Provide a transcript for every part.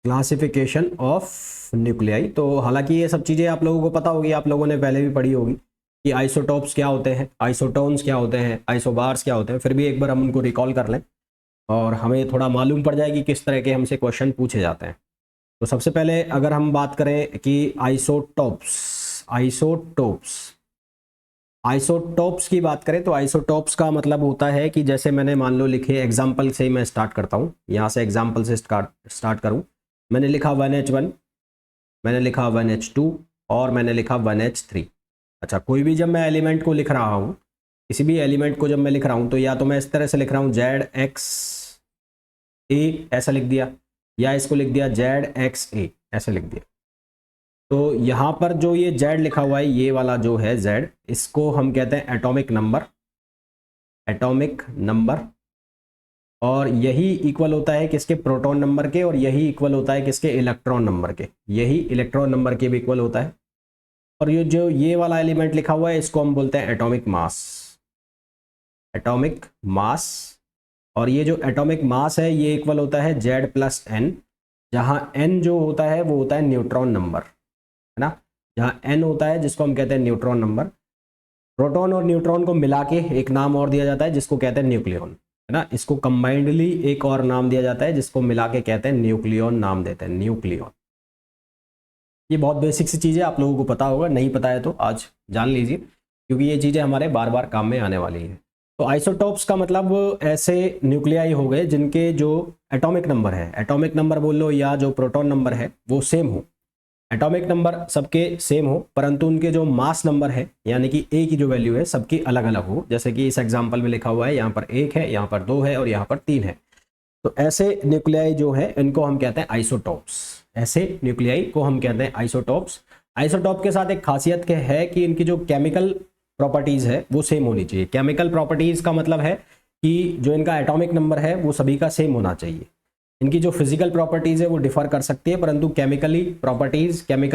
Classification of nuclei. तो हालांकि ये सब चीज़ें आप लोगों को पता होगी, आप लोगों ने पहले भी पढ़ी होगी कि आइसोटोप्स क्या होते हैं, आइसोटोन्स क्या होते हैं, आइसोबार्स क्या होते हैं, फिर भी एक बार हम उनको रिकॉल कर लें और हमें थोड़ा मालूम पड़ जाए कि किस तरह के हमसे क्वेश्चन पूछे जाते हैं। तो सबसे पहले अगर हम बात करें कि आइसोटोप्स आइसोटोप्स आइसोटोप्स की बात करें तो आइसोटोप्स का मतलब होता है कि जैसे मैंने मान लो लिखे, एग्जाम्पल से ही मैं स्टार्ट करता हूँ, यहाँ से एग्जाम्पल से स्टार्ट करूँ। मैंने लिखा 1H1, मैंने लिखा 1H2 और मैंने लिखा 1H3। अच्छा, कोई भी जब मैं एलिमेंट को लिख रहा हूँ, किसी भी एलिमेंट को जब मैं लिख रहा हूँ तो या तो मैं इस तरह से लिख रहा हूँ ZXA ऐसा लिख दिया, या इसको लिख दिया ZXA ऐसा लिख दिया। तो यहाँ पर जो ये Z लिखा हुआ है, ये वाला जो है Z, इसको हम कहते हैं एटॉमिक नंबर, एटॉमिक नंबर। और यही इक्वल होता है किसके, प्रोटॉन नंबर के, और यही इक्वल होता है किसके, इलेक्ट्रॉन नंबर के, यही इलेक्ट्रॉन नंबर के भी इक्वल होता है। और ये जो ये वाला एलिमेंट लिखा हुआ है इसको हम बोलते हैं एटॉमिक मास, एटॉमिक मास। और ये जो एटॉमिक मास है ये इक्वल होता है Z+N, जहाँ N जो होता है वो होता है न्यूट्रॉन नंबर, है ना। जहाँ N होता है जिसको हम कहते हैं न्यूट्रॉन नंबर। प्रोटॉन और न्यूट्रॉन को मिला के एक नाम और दिया जाता है जिसको कहते हैं न्यूक्लियॉन, है ना। इसको कंबाइंडली एक और नाम दिया जाता है जिसको मिला के कहते हैं न्यूक्लियॉन, नाम देते हैं न्यूक्लियॉन। ये बहुत बेसिक सी चीज़ है, आप लोगों को पता होगा, नहीं पता है तो आज जान लीजिए, क्योंकि ये चीज़ें हमारे बार बार काम में आने वाली है। तो आइसोटोप्स का मतलब ऐसे न्यूक्लियाई हो गए जिनके जो एटॉमिक नंबर है, एटॉमिक नंबर बोल लो या जो प्रोटॉन नंबर है वो सेम हो। एटॉमिक नंबर सबके सेम हो परंतु उनके जो मास नंबर है यानी कि ए की जो वैल्यू है सबकी अलग अलग हो। जैसे कि इस एग्जांपल में लिखा हुआ है, यहाँ पर 1 है, यहाँ पर 2 है और यहाँ पर 3 है। तो ऐसे न्यूक्लियाई जो है इनको हम कहते हैं आइसोटोप्स, ऐसे न्यूक्लियाई को हम कहते हैं आइसोटोप्स। आइसोटोप के साथ एक खासियत क्या है कि इनकी जो केमिकल प्रॉपर्टीज है वो सेम होनी चाहिए। केमिकल प्रॉपर्टीज का मतलब है कि जो इनका एटॉमिक नंबर है वो सभी का सेम होना चाहिए। इनकी जो फिजिकल प्रॉपर्टीज है वो डिफर कर सकती है परंतु केमिकल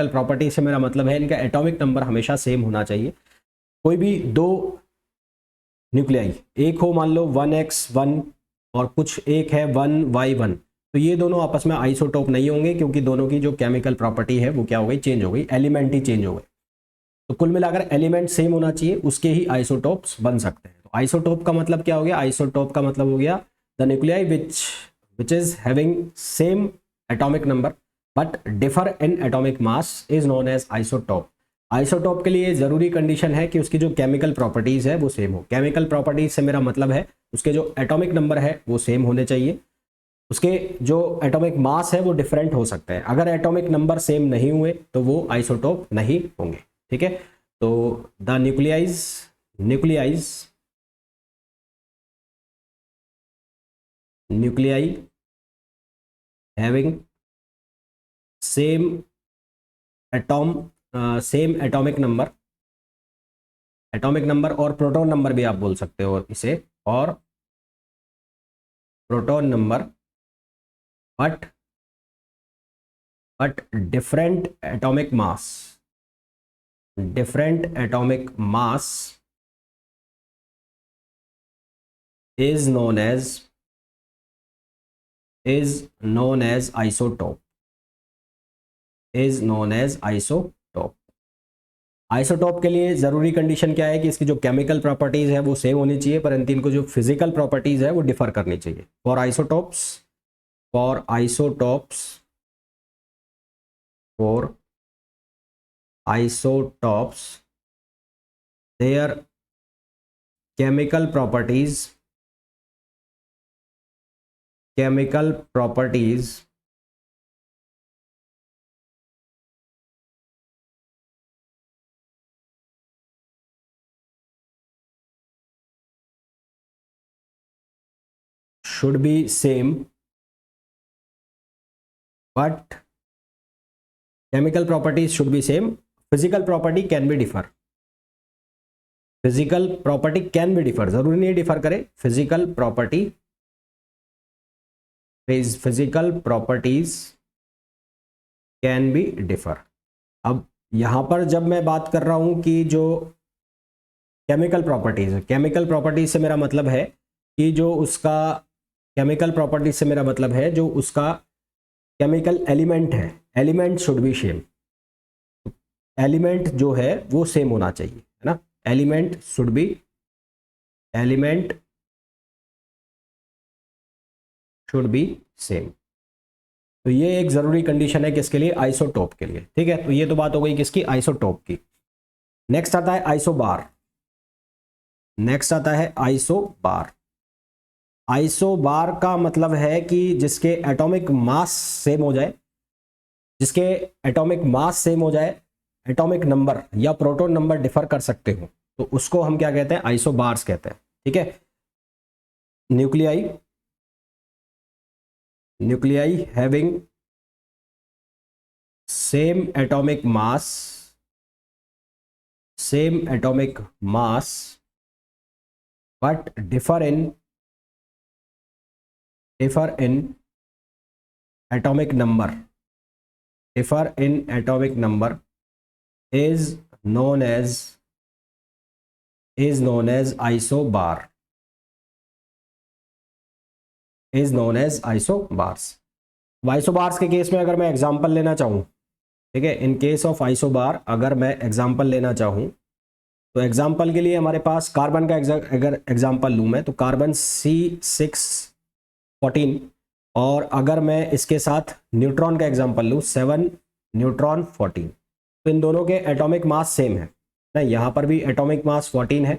प्रॉपर्टीज से मेरा मतलब है इनका एटॉमिक नंबर हमेशा सेम होना चाहिए। कोई भी दो न्यूक्लियाई एक हो, मान लो 1x1 और कुछ एक है 1y1, तो ये दोनों आपस में आइसोटोप नहीं होंगे क्योंकि दोनों की जो केमिकल प्रॉपर्टी है वो क्या हो गई, चेंज हो गई, एलिमेंट ही चेंज हो गए। तो कुल मिलाकर एलिमेंट सेम होना चाहिए, उसके ही आइसोटोप्स बन सकते हैं। तो आइसोटोप का मतलब क्या हो गया, आइसोटोप का मतलब हो गया the nuclei which is having same atomic number but differ in atomic mass is known as isotope। Isotope के लिए जरूरी कंडीशन है कि उसकी जो केमिकल प्रॉपर्टीज है वो सेम हो। केमिकल प्रॉपर्टीज से मेरा मतलब है उसके जो एटॉमिक नंबर है वो सेम होने चाहिए, उसके जो एटॉमिक मास है वो डिफरेंट हो सकता है। अगर एटॉमिक नंबर सेम नहीं हुए तो वो आइसोटोप नहीं होंगे, ठीक है। तो the nuclei having same atomic number और प्रोटॉन नंबर भी आप बोल सकते हो इसे, और proton number but different atomic mass is known as isotope, isotope के लिए जरूरी कंडीशन क्या है कि इसकी जो केमिकल प्रॉपर्टीज है वो सेम होनी चाहिए परंतु इनको जो फिजिकल प्रॉपर्टीज है वो डिफर करनी चाहिए। For isotopes their chemical properties should be same but chemical properties should be same, physical property can be differ, जरूरी नहीं डिफर करे, physical properties can be differ. अब यहां पर जब मैं बात कर रहा हूं कि जो केमिकल प्रॉपर्टीज से मेरा मतलब है कि जो उसका केमिकल एलिमेंट है, element should be same, element जो है वो सेम होना चाहिए, है ना, element should be, element should be same. तो ये एक जरूरी कंडीशन है किसके लिए, आइसोटोप के लिए, ठीक है। तो ये तो बात हो गई किसकी, आइसोटोप की। नेक्स्ट आता है आइसोबार, नेक्स्ट आता है आइसोबार। आइसोबार का मतलब है कि जिसके एटॉमिक मास सेम हो जाए, जिसके एटॉमिक मास सेम हो जाए, एटॉमिक नंबर या प्रोटॉन नंबर डिफर कर सकते हो, तो उसको हम क्या कहते हैं, आइसोबार्स कहते हैं, ठीक है। Nuclei, nuclei having same atomic mass, same atomic mass but differ in atomic number, differ in atomic number is known as isobar, is known as isobars। Isobars के केस में अगर मैं एग्जांपल लेना चाहूँ, ठीक है, इन केस ऑफ आइसोबार अगर मैं एग्जांपल लेना चाहूँ, तो एग्जांपल के लिए हमारे पास कार्बन का अगर एग्जांपल लूँ मैं, तो कार्बन C614, और अगर मैं इसके साथ न्यूट्रॉन का एग्जांपल लूँ 7 न्यूट्रॉन 14, तो इन दोनों के एटॉमिक मास सेम है ना, यहाँ पर भी एटॉमिक मास 14 है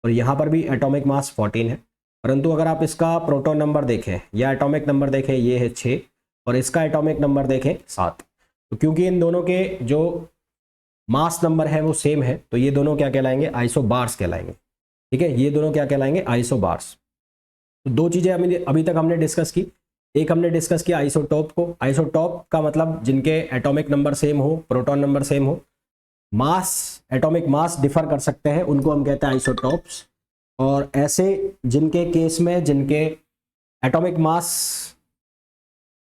और यहाँ पर भी एटॉमिक मास 14 है, परंतु अगर आप इसका प्रोटॉन नंबर देखें या एटॉमिक नंबर देखें, ये है 6 और इसका एटॉमिक नंबर देखें 7, तो क्योंकि इन दोनों के जो मास नंबर है वो सेम है, तो ये दोनों क्या कहलाएंगे, आइसोबार्स कहलाएंगे, ठीक है। ये दोनों क्या कहलाएंगे, आइसोबार्स। तो दो चीज़ें अभी तक हमने डिस्कस की, एक हमने डिस्कस किया आइसोटोप को, आइसोटोप का मतलब जिनके एटॉमिक नंबर सेम हो, प्रोटॉन नंबर सेम हो, मास, एटॉमिक मास डिफर कर सकते हैं, उनको हम कहते हैं आइसोटोप्स। और ऐसे जिनके केस में जिनके एटॉमिक मास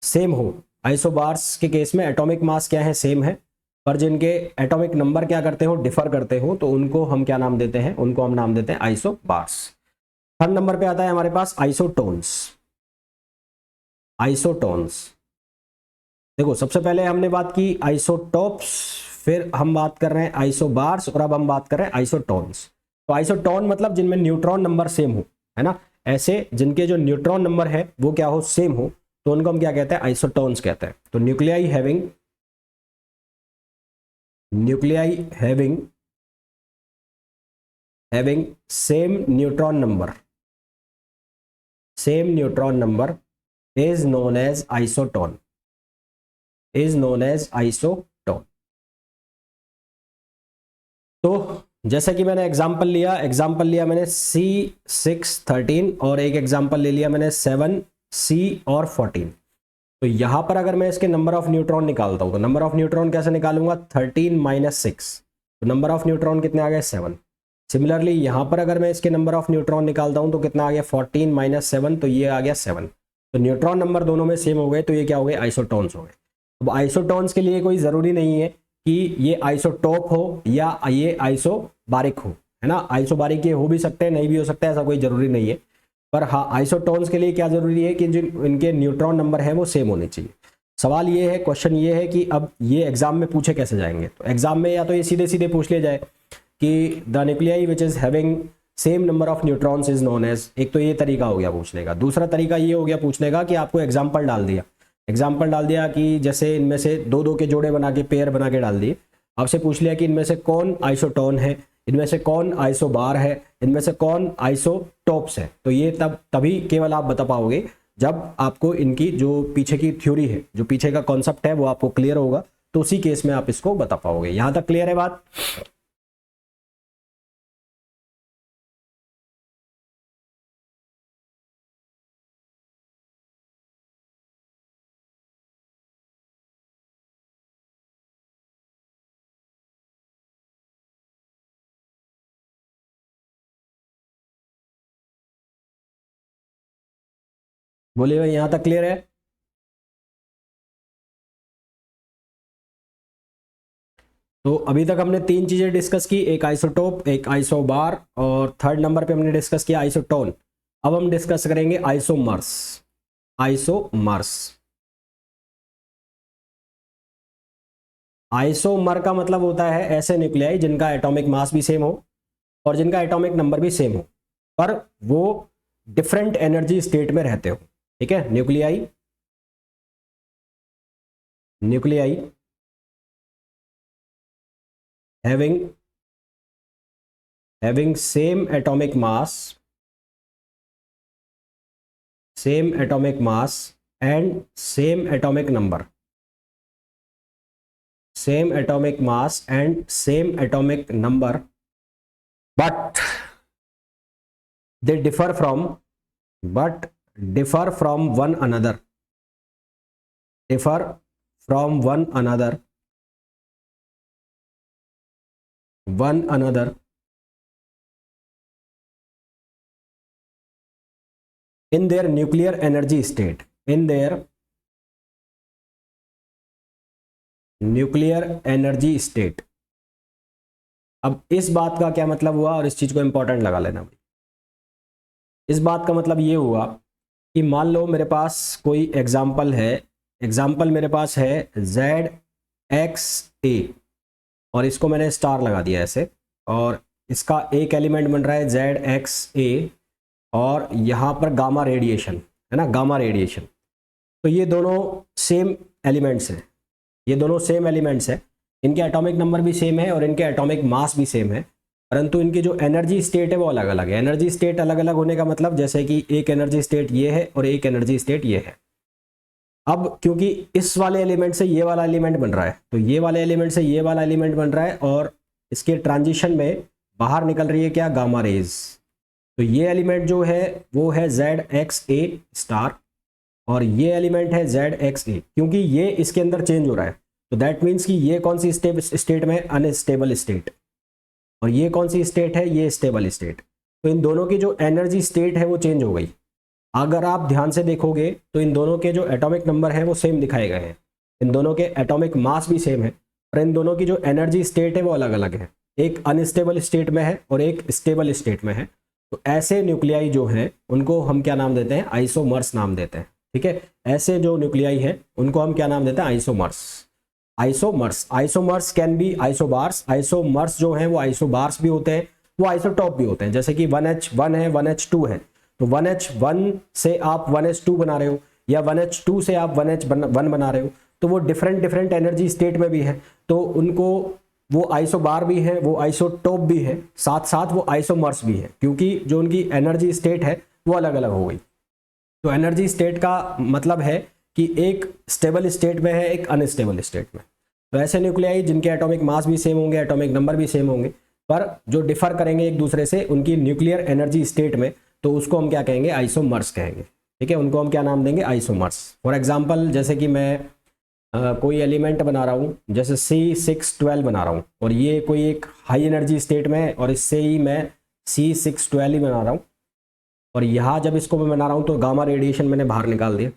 सेम हो, आइसोबार्स के केस में एटॉमिक मास क्या है, सेम है, पर जिनके एटॉमिक नंबर क्या करते हो, डिफर करते हो, तो उनको हम क्या नाम देते हैं, उनको हम नाम देते हैं आइसोबार्स। थर्ड नंबर पे आता है हमारे पास आइसोटोन्स। आइसोटोन्स, देखो सबसे पहले हमने बात की आइसोटोप्स, फिर हम बात कर रहे हैं आइसोबार्स, और अब हम बात कर रहे हैं आइसोटोन्स। तो आइसोटोन मतलब जिनमें न्यूट्रॉन नंबर सेम हो, है ना, ऐसे जिनके जो न्यूट्रॉन नंबर है वो क्या हो, सेम हो, तो उनको हम क्या कहते हैं, आइसोटोन्स कहते हैं। तो nuclei having same neutron number is known as isotone, तो जैसे कि मैंने एग्जांपल लिया मैंने C613 और एक एग्जांपल ले लिया मैंने 7C और 14। तो यहां पर अगर मैं इसके नंबर ऑफ न्यूट्रॉन निकालता हूं, तो नंबर ऑफ न्यूट्रॉन कैसे निकालूंगा, 13 - 6, तो नंबर ऑफ न्यूट्रॉन कितने आ गए, 7। सिमिलरली यहां पर अगर मैं इसके नंबर ऑफ न्यूट्रॉन निकालता हूं तो कितना आ गया, 14 - 7, तो ये आ गया 7। तो न्यूट्रॉन नंबर दोनों में सेम हो गए, तो ये क्या हो गए, आइसोटोन्स हो गए। अब आइसोटोन्स के लिए कोई ज़रूरी नहीं है कि ये आइसोटोप हो या ये आइसोबारिक हो, है ना, आइसोबारिक ये हो भी सकते हैं, नहीं भी हो सकता है, ऐसा कोई ज़रूरी नहीं है। पर हाँ, आइसोटोन्स के लिए क्या ज़रूरी है कि जिन इनके न्यूट्रॉन नंबर है वो सेम होने चाहिए। सवाल ये है, क्वेश्चन ये है कि अब ये एग्जाम में पूछे कैसे जाएंगे, तो एग्जाम में या तो ये सीधे सीधे पूछ लिया जाए कि the nuclei which is having same number of neutrons is known as, एक तो ये तरीका हो गया पूछने का। दूसरा तरीका ये हो गया पूछने का कि आपको एग्जाम्पल डाल दिया कि जैसे इनमें से दो दो के जोड़े बना के, पेयर बना के डाल दिए, आपसे पूछ लिया कि इनमें से कौन आइसोटोन है, इनमें से कौन आइसोबार है, इनमें से कौन आइसोटोप्स है। तो ये तभी केवल आप बता पाओगे जब आपको इनकी जो पीछे की थ्योरी है, जो पीछे का कॉन्सेप्ट है वो आपको क्लियर होगा, तो उसी केस में आप इसको बता पाओगे। यहां तक क्लियर है बात? बोलिए भाई, यहां तक क्लियर है? तो अभी तक हमने तीन चीजें डिस्कस की, एक आइसोटोप, एक आइसोबार, और थर्ड नंबर पे हमने डिस्कस किया आइसोटोन। अब हम डिस्कस करेंगे आइसोमर्स। आइसोमर का मतलब होता है ऐसे न्यूक्लियाई जिनका एटॉमिक मास भी सेम हो और जिनका एटॉमिक नंबर भी सेम हो, पर वो डिफरेंट एनर्जी स्टेट में रहते हो। ठीक है, nuclei nuclei having having same atomic mass and same atomic number, same atomic mass and same atomic number, but they differ from one another, differ from one another in their nuclear energy state, in their nuclear energy state. अब इस बात का क्या मतलब हुआ, और इस चीज को इंपॉर्टेंट लगा लेना भाई। इस बात का मतलब ये हुआ कि मान लो मेरे पास कोई एग्जाम्पल मेरे पास है ZXA, और इसको मैंने स्टार लगा दिया ऐसे, और इसका एक एलिमेंट बन रहा है ZXA, और यहाँ पर गामा रेडिएशन है ना, गामा रेडिएशन। तो ये दोनों सेम एलिमेंट्स हैं, ये दोनों सेम एलिमेंट्स हैं, इनके एटॉमिक नंबर भी सेम है और इनके एटॉमिक मास भी सेम है, परंतु इनकी जो एनर्जी स्टेट है वो अलग अलग है। एनर्जी स्टेट अलग अलग होने का मतलब जैसे कि एक एनर्जी स्टेट ये है और एक एनर्जी स्टेट ये है। अब क्योंकि इस वाले एलिमेंट से ये वाला एलिमेंट बन रहा है, तो ये वाले एलिमेंट से ये वाला एलिमेंट बन रहा है, और इसके ट्रांजिशन में बाहर निकल रही है क्या, गामा रेज। तो ये एलिमेंट जो है वो है ZXA स्टार, और ये एलिमेंट है ZXA। क्योंकि ये इसके अंदर चेंज हो रहा है, तो दैट मीन्स कि ये कौन सी स्टेट में, अनस्टेबल स्टेट, और ये कौन सी स्टेट है, ये स्टेबल स्टेट। तो इन दोनों की जो एनर्जी स्टेट है वो चेंज हो गई। अगर आप ध्यान से देखोगे तो इन दोनों के जो एटॉमिक नंबर हैं वो सेम दिखाए गए हैं, इन दोनों के एटॉमिक मास भी सेम है, पर इन दोनों की जो एनर्जी स्टेट है वो अलग अलग है, एक अनस्टेबल स्टेट में है और एक स्टेबल स्टेट में है। तो ऐसे न्यूक्लियाई जो हैं उनको हम क्या नाम देते हैं, आइसोमर्स नाम देते हैं। ठीक है, ऐसे जो न्यूक्लियाई हैं उनको हम क्या नाम देते हैं, isomers can be isobars. Isomers जो हैं वो आइसोबार्स भी होते हैं, वो आइसोटॉप भी होते हैं। जैसे कि 1H1 है, 1H2 है, तो 1H1 से आप 1H2 बना रहे हो, या 1H2 से आप 1H1 बना रहे हो, तो वो डिफरेंट एनर्जी स्टेट में भी है, तो उनको वो आइसोबार भी है, वो आइसोटॉप भी है, साथ साथ वो आइसोमर्स भी है, क्योंकि जो उनकी एनर्जी स्टेट है वो अलग अलग हो गई। तो एनर्जी स्टेट का मतलब है कि एक स्टेबल स्टेट में है, एक अनस्टेबल स्टेट में। तो ऐसे न्यूक्लियाई जिनके एटॉमिक मास भी सेम होंगे, एटॉमिक नंबर भी सेम होंगे, पर जो डिफर करेंगे एक दूसरे से उनकी न्यूक्लियर एनर्जी स्टेट में, तो उसको हम क्या कहेंगे, आइसोमर्स कहेंगे। ठीक है, उनको हम क्या नाम देंगे, आइसोमर्स। फॉर एग्जाम्पल जैसे कि मैं कोई एलिमेंट बना रहा हूँ, जैसे C612 बना रहा हूँ, और ये कोई एक हाई एनर्जी स्टेट में है, और इससे ही मैं C612 ही बना रहा हूँ, और यहाँ जब इसको मैं बना रहा हूँ तो गामा रेडिएशन मैंने बाहर निकाल दिया,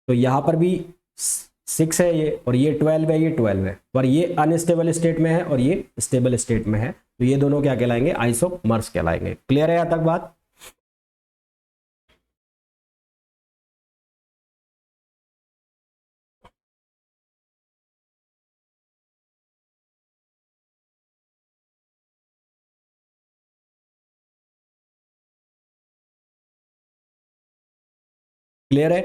तो यहाँ पर भी 6 है ये, और ये 12 है, ये 12 है, पर ये अनस्टेबल स्टेट में है और ये स्टेबल स्टेट में है, तो ये दोनों क्या कहलाएंगे, आइसोमर्स कहलाएंगे। क्लियर है यहाँ तक बात? क्लियर है?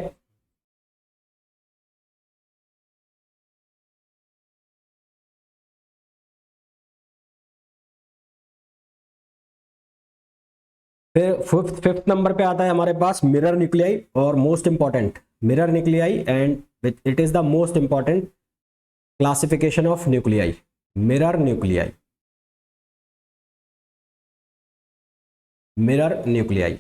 फिर फिफ्थ नंबर पे आता है हमारे पास मिरर न्यूक्लियाई, और most important mirror nuclei, and it is the most important classification of nuclei, mirror nuclei. Mirror nuclei,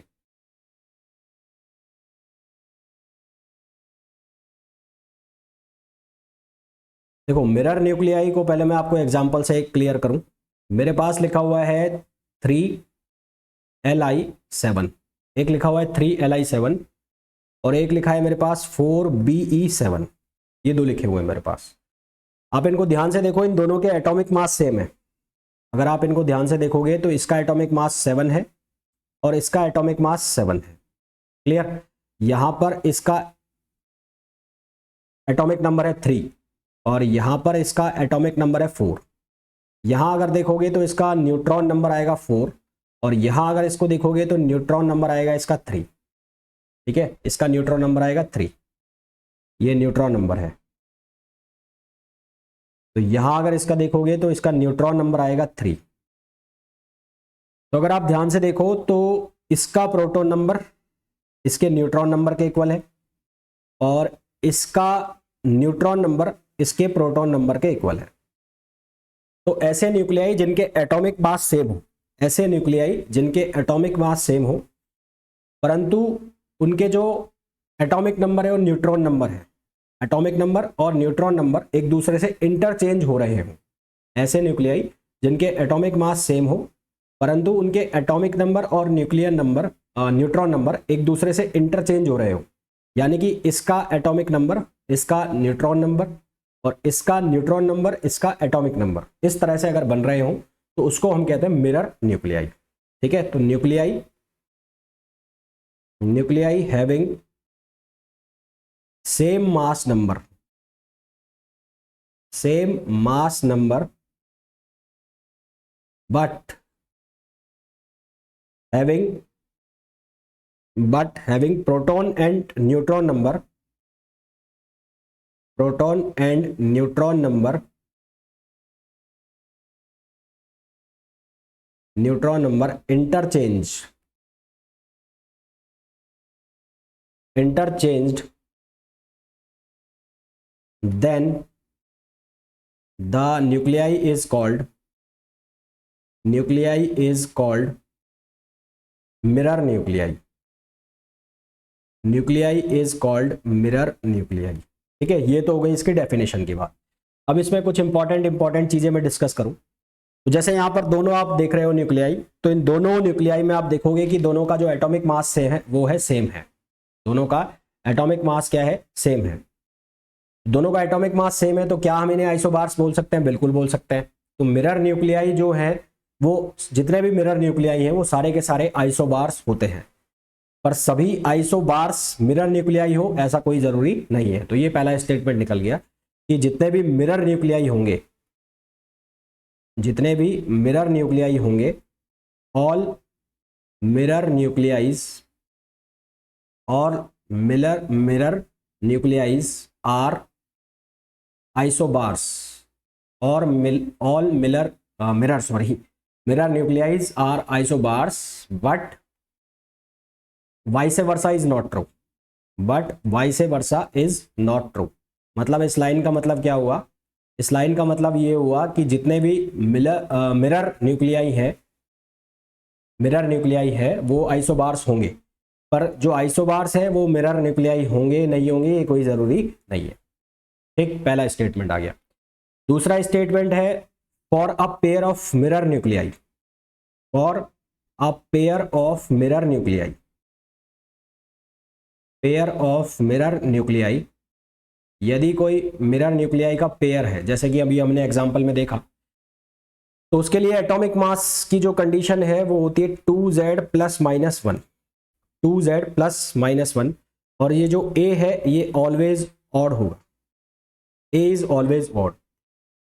देखो मिरर न्यूक्लियाई को पहले मैं आपको एग्जांपल से क्लियर करूं। मेरे पास लिखा हुआ है 3Li7, एक लिखा हुआ है 3Li7, और एक लिखा है मेरे पास 4Be7, ये दो लिखे हुए हैं मेरे पास। आप इनको ध्यान से देखो, इन दोनों के एटॉमिक मास सेम है। अगर आप इनको ध्यान से देखोगे तो इसका एटॉमिक मास 7 है और इसका एटॉमिक मास 7 है। क्लियर? यहां पर इसका एटॉमिक नंबर है 3, और यहाँ पर इसका एटॉमिक नंबर है 4। यहाँ अगर देखोगे तो इसका न्यूट्रॉन नंबर आएगा 4, और यहाँ अगर इसको देखोगे तो न्यूट्रॉन नंबर आएगा इसका 3। ठीक है, इसका न्यूट्रॉन नंबर आएगा 3, ये न्यूट्रॉन नंबर है। तो यहाँ अगर इसका देखोगे तो इसका न्यूट्रॉन नंबर आएगा 3। तो अगर आप ध्यान से देखो तो इसका प्रोटॉन नंबर इसके न्यूट्रॉन नंबर के इक्वल है, और इसका न्यूट्रॉन नंबर इसके प्रोटॉन नंबर के इक्वल है। तो ऐसे न्यूक्लियाई जिनके एटॉमिक मास सेम हो, ऐसे न्यूक्लियाई जिनके एटॉमिक मास सेम हो परंतु उनके जो एटॉमिक नंबर है और न्यूट्रॉन नंबर है, एटॉमिक नंबर और न्यूट्रॉन नंबर एक दूसरे से इंटरचेंज हो रहे हो, ऐसे न्यूक्लियाई जिनके एटॉमिक मास सेम हो परंतु उनके एटॉमिक नंबर और न्यूक्लियर नंबर न्यूट्रॉन नंबर एक दूसरे से इंटरचेंज हो रहे हो, यानी कि इसका एटॉमिक नंबर इसका न्यूट्रॉन नंबर और इसका न्यूट्रॉन नंबर इसका एटॉमिक नंबर इस तरह से अगर बन रहे हो तो उसको हम कहते हैं मिरर न्यूक्लियाई। ठीक है, तो nuclei having same mass number but having proton and neutron number interchanged, then the nuclei is called mirror nuclei। ठीक है, ये तो हो गई इसकी डेफिनेशन की बात। अब इसमें कुछ इंपॉर्टेंट चीजें मैं डिस्कस करूं। तो जैसे यहाँ पर दोनों आप देख रहे हो न्यूक्लियाई, तो इन दोनों न्यूक्लियाई में आप देखोगे कि दोनों का जो एटॉमिक मास से है वो है सेम है। दोनों का एटॉमिक मास क्या है? सेम है। दोनों का एटॉमिक मास सेम है तो क्या हम इन्हें आइसोबार्स बोल सकते हैं? बिल्कुल बोल सकते हैं। तो मिरर न्यूक्लियाई जो है वो जितने भी मिरर न्यूक्लियाई हैं वो सारे के सारे आइसोबार्स होते हैं, पर सभी आइसोबार्स मिरर न्यूक्लियाई हो ऐसा कोई जरूरी नहीं है। तो ये पहला स्टेटमेंट निकल गया कि जितने भी मिरर न्यूक्लियाई होंगे ऑल मिरर न्यूक्लियाइज आर आइसोबार्स और mirror nuclei are isobars but vice versa is not true। मतलब इस लाइन का मतलब क्या हुआ? इस लाइन का मतलब ये हुआ कि जितने भी मिरर न्यूक्लियाई है वो आइसोबार्स होंगे, पर जो आइसोबार्स है वो मिरर न्यूक्लियाई होंगे नहीं होंगे ये कोई जरूरी नहीं है। ठीक, पहला स्टेटमेंट आ गया। दूसरा स्टेटमेंट है for a pair of mirror nuclei यदि कोई मिरर न्यूक्लियाई का पेयर है, जैसे कि अभी हमने एग्जांपल में देखा, तो उसके लिए एटॉमिक मास की जो कंडीशन है वो होती है 2z प्लस माइनस 1, और ये जो a है ये ऑलवेज ऑड होगा, a इज ऑलवेज ऑड।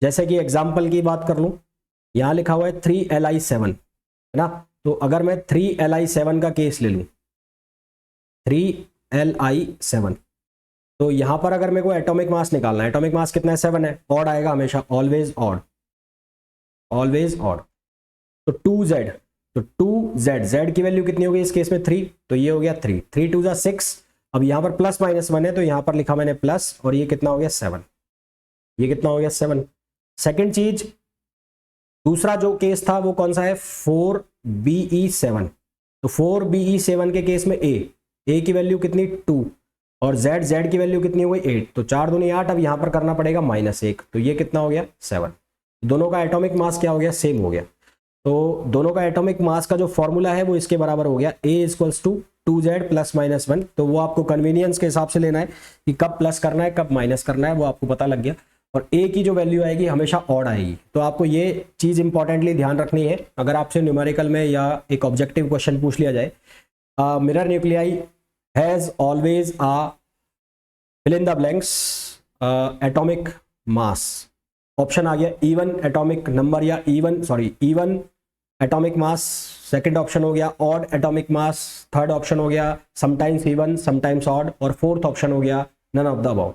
जैसे कि एग्जाम्पल की बात कर लूं, यहां लिखा हुआ है 3Li7 है ना, तो अगर मैं 3Li7 का केस ले लूं 3Li7, तो यहां पर अगर मेरे को एटॉमिक मास निकालना है, एटॉमिक मास कितना है? 7 है, ऑड आएगा हमेशा, ऑलवेज ऑड। तो 2z, तो 2z की वैल्यू कितनी होगी इस केस में? 3, तो ये हो गया 3 2 जा 6। अब यहां पर प्लस माइनस 1 है तो यहां पर लिखा मैंने प्लस, और ये कितना हो गया? 7। ये कितना हो गया? 7। सेकेंड चीज, दूसरा जो केस था वो कौन सा है? 4Be7। तो 4Be7 के केस में a की वैल्यू कितनी? 2, और z की वैल्यू कितनी हो गई? 8। तो 4 दूनी 8, अब यहां पर करना पड़ेगा -1, तो ये कितना हो गया? 7। दोनों का एटॉमिक मास क्या हो गया? सेम हो गया। तो दोनों का एटॉमिक मास का जो फॉर्मूला है वो इसके बराबर हो गया, a = 2z प्लस माइनस 1। तो वो आपको कन्वीनियंस के हिसाब से लेना है कि कब प्लस करना है कब माइनस करना है, वो आपको पता लग गया। और a की जो वैल्यू आएगी हमेशा ऑड आएगी। तो आपको ये चीज़ इंपॉर्टेंटली ध्यान रखनी है, अगर आपसे न्यूमेरिकल में या एक ऑब्जेक्टिव क्वेश्चन पूछ लिया जाए, mirror nuclei has always fill in the blanks atomic mass, option आ गया इवन एटॉमिक नंबर या even atomic mass, second option हो गया odd atomic mass, third option हो गया समटाइम्स इवन समटाइम्स ऑड, और फोर्थ ऑप्शन हो गया नन ऑफ द अबव।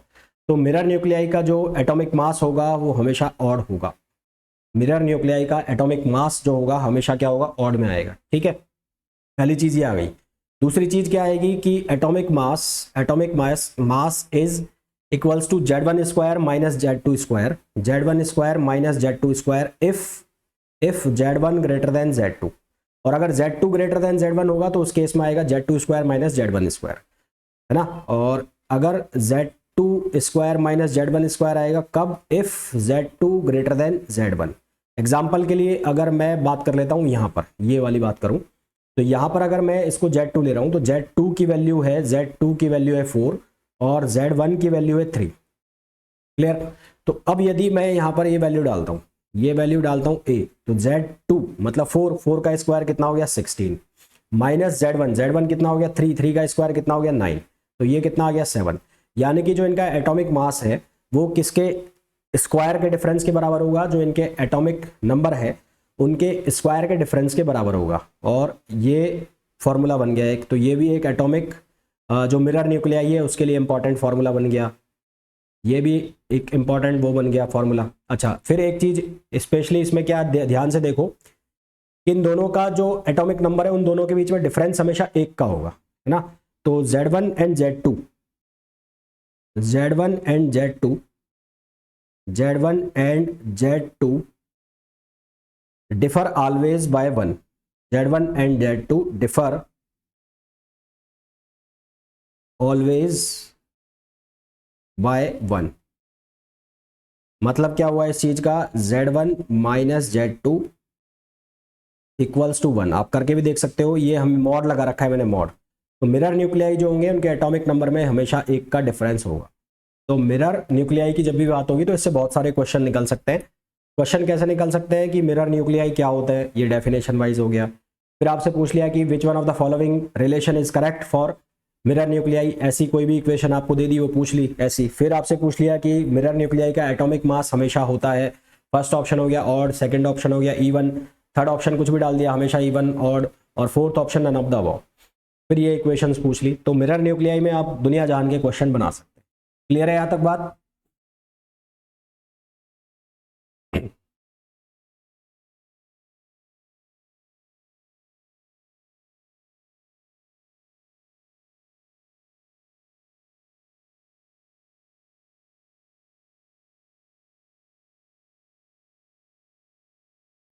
तो मिरर न्यूक्लियाई का जो एटॉमिक मास होगा वो हमेशा ऑड होगा। मिरर न्यूक्लियाई का एटॉमिक मास जो होगा हमेशा क्या होगा, ऑड में आएगा। ठीक है, पहली चीज ये आ गई। दूसरी चीज क्या आएगी कि atomic mass is equals to Z1 square minus Z2 square, Z1 square minus Z2 square if Z1 greater than Z2, और अगर Z2 ग्रेटर देन Z1 होगा तो उस केस में आएगा Z2 square minus Z1 square, है ना। और अगर Z2 square minus Z1 square आएगा कब, if Z2 greater than Z1। Example के लिए अगर मैं बात कर लेता हूं यहां पर, ये वाली बात करूं तो यहां पर अगर मैं इसको Z2 ले रहा हूं तो Z2 की वैल्यू है 4 और Z1 की वैल्यू है 3। क्लियर। तो अब यदि मैं यहां पर ये वैल्यू डालता हूं, a, तो Z2 मतलब 4 का स्क्वायर कितना हो गया 16, माइनस Z1 कितना हो गया 3 का स्क्वायर कितना हो गया 9, तो ये कितना आ गया 7। यानी कि जो इनका एटॉमिक मास है वो किसके स्क्वायर के डिफरेंस के बराबर होगा, जो इनके एटॉमिक नंबर है उनके स्क्वायर के डिफरेंस के बराबर होगा। और ये फॉर्मूला बन गया एक, तो ये भी एक एटॉमिक जो मिरर न्यूक्लियाई है उसके लिए इंपॉर्टेंट फार्मूला बन गया, ये भी एक इंपॉर्टेंट वो बन गया फार्मूला। अच्छा, फिर एक चीज स्पेशली इसमें क्या ध्यान से देखो, इन दोनों का जो एटॉमिक नंबर है उन दोनों के बीच में डिफरेंस हमेशा 1 का होगा, है ना। तो Z1 and Z2 differ always by 1, Z1 and Z2 differ always by 1। मतलब क्या हुआ इस चीज का, Z1 minus Z2 equals to 1। आप करके भी देख सकते हो, ये हम मॉड लगा रखा है मैंने मॉड। तो मिरर न्यूक्लियाई जो होंगे उनके एटॉमिक नंबर में हमेशा 1 का डिफरेंस होगा। तो मिरर न्यूक्लियाई की जब भी बात होगी तो इससे बहुत सारे क्वेश्चन निकल सकते हैं। क्वेश्चन कैसे निकल सकते हैं कि मिरर न्यूक्लियाई क्या होता है, ये डेफिनेशन वाइज हो गया। फिर आपसे पूछ लिया कि which one of the following relation is correct for mirror nuclei, ऐसी कोई भी इक्वेशन आपको दे दी वो पूछ ली ऐसी। फिर आपसे पूछ लिया कि मिरर न्यूक्लियाई का एटॉमिक मास हमेशा होता है, फर्स्ट ऑप्शन हो गया ऑड, सेकंड ऑप्शन हो गया इवन, थर्ड ऑप्शन कुछ भी डाल दिया हमेशा इवन ऑड, और fourth option none of the above. फिर ये इक्वेशंस पूछ ली। तो मिरर न्यूक्लियाई में आप दुनिया जान के क्वेश्चन बना सकते हैं। क्लियर है यहाँ तक बात।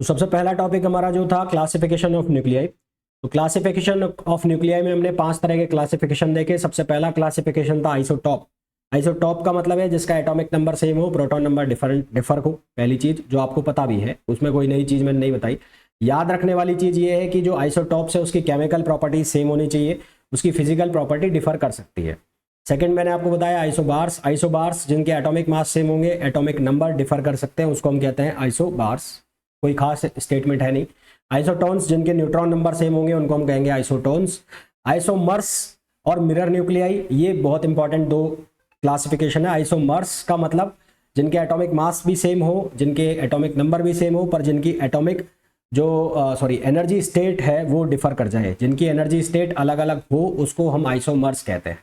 तो सबसे पहला टॉपिक हमारा जो था क्लासिफिकेशन ऑफ न्यूक्लियाई। तो क्लासिफिकेशन ऑफ न्यूक्लियाई में हमने 5 तरह के क्लासिफिकेशन देखे। सबसे पहला क्लासिफिकेशन था आइसोटॉप। आइसोटॉप का मतलब है जिसका एटॉमिक नंबर सेम हो, प्रोटॉन नंबर डिफर हो। पहली चीज जो आपको पता भी है, उसमें कोई नई चीज मैंने नहीं बताई। याद रखने वाली चीज ये है कि जो आइसोटॉप्स है उसकी केमिकल प्रॉपर्टी सेम होनी चाहिए, उसकी फिजिकल प्रॉपर्टी डिफर कर सकती है। सेकंड मैंने आपको बताया आइसोबार्स जिनके एटॉमिक मास सेम होंगे, एटॉमिक नंबर डिफर कर सकते हैं, उसको हम कहते हैं आइसोबार्स। कोई खास स्टेटमेंट है नहीं। आइसोटोन्स जिनके न्यूट्रॉन नंबर सेम होंगे उनको हम कहेंगे आइसोटोन्स। आइसोमर्स और मिरर न्यूक्लियाई, ये बहुत इंपॉर्टेंट 2 क्लासिफिकेशन है। आइसोमर्स का मतलब जिनके एटॉमिक मास भी सेम हो, जिनके एटॉमिक नंबर भी सेम हो, पर जिनकी एटॉमिक एनर्जी स्टेट है वो डिफर कर जाए, जिनकी एनर्जी स्टेट अलग अलग हो उसको हम आइसोमर्स कहते हैं।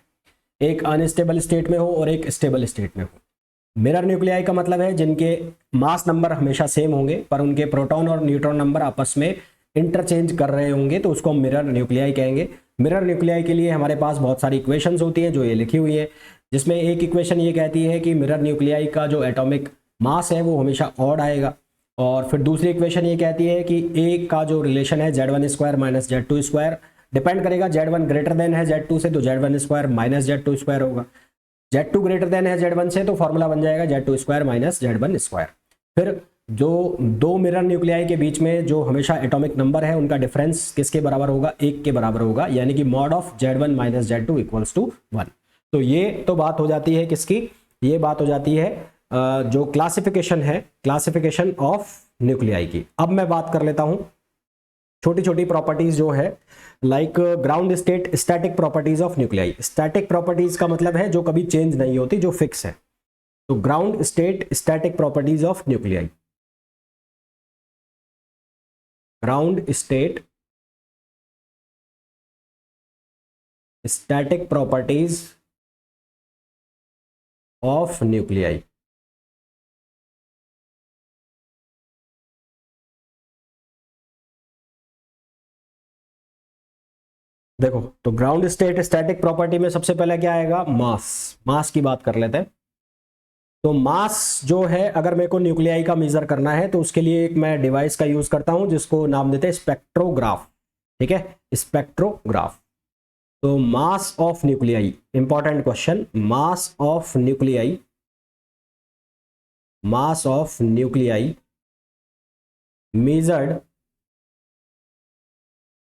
एक अनस्टेबल स्टेट में हो और एक स्टेबल स्टेट में हो। मिरर न्यूक्लियाई का मतलब है जिनके मास नंबर हमेशा सेम होंगे पर उनके प्रोटॉन और न्यूट्रॉन नंबर आपस में इंटरचेंज कर रहे होंगे, तो उसको हम मिरर न्यूक्लियाई कहेंगे। मिरर न्यूक्लियाई के लिए हमारे पास बहुत सारी इक्वेशंस होती हैं जो ये लिखी हुई है, जिसमें एक इक्वेशन ये कहती है कि मिरर न्यूक्लियाई का जो एटॉमिक मास है वो हमेशा ऑड आएगा, और फिर दूसरी इक्वेशन ये कहती है कि ए का जो रिलेशन है Z1 square minus Z2 square depend करेगा, Z1 ग्रेटर देन है Z2 से तो Z1 square minus Z2 square होगा, Z2 ग्रेटर देन है Z1 से तो फॉर्मूला बन जाएगा Z2 square minus Z1 square. फिर जो 2 मिरर न्यूक्लियाई के बीच में जो हमेशा एटॉमिक नंबर है उनका डिफरेंस किसके बराबर होगा, 1 के बराबर होगा, यानी कि mod of Z1 minus Z2 equals to 1। तो ये तो बात हो जाती है किसकी, ये बात हो जाती है जो क्लासिफिकेशन है, क्लासिफिकेशन ऑफ न्यूक्लियाई की। अब मैं बात कर लेता हूं छोटी छोटी प्रॉपर्टीज जो है, like ground state static properties of nuclei. Static properties का मतलब है जो कभी चेंज नहीं होती, जो फिक्स है। तो ground state static properties of nuclei, ground state static properties of nuclei. देखो, तो ग्राउंड स्टेट स्टैटिक प्रॉपर्टी में सबसे पहले क्या आएगा, मास। मास की बात कर लेते हैं। तो मास जो है, अगर मेरे को न्यूक्लियाई का मेजर करना है तो उसके लिए एक मैं डिवाइस का यूज करता हूं जिसको नाम देते हैं स्पेक्ट्रोग्राफ। ठीक है, स्पेक्ट्रोग्राफ। तो mass of nuclei, important question, mass of nuclei, mass of nuclei measured,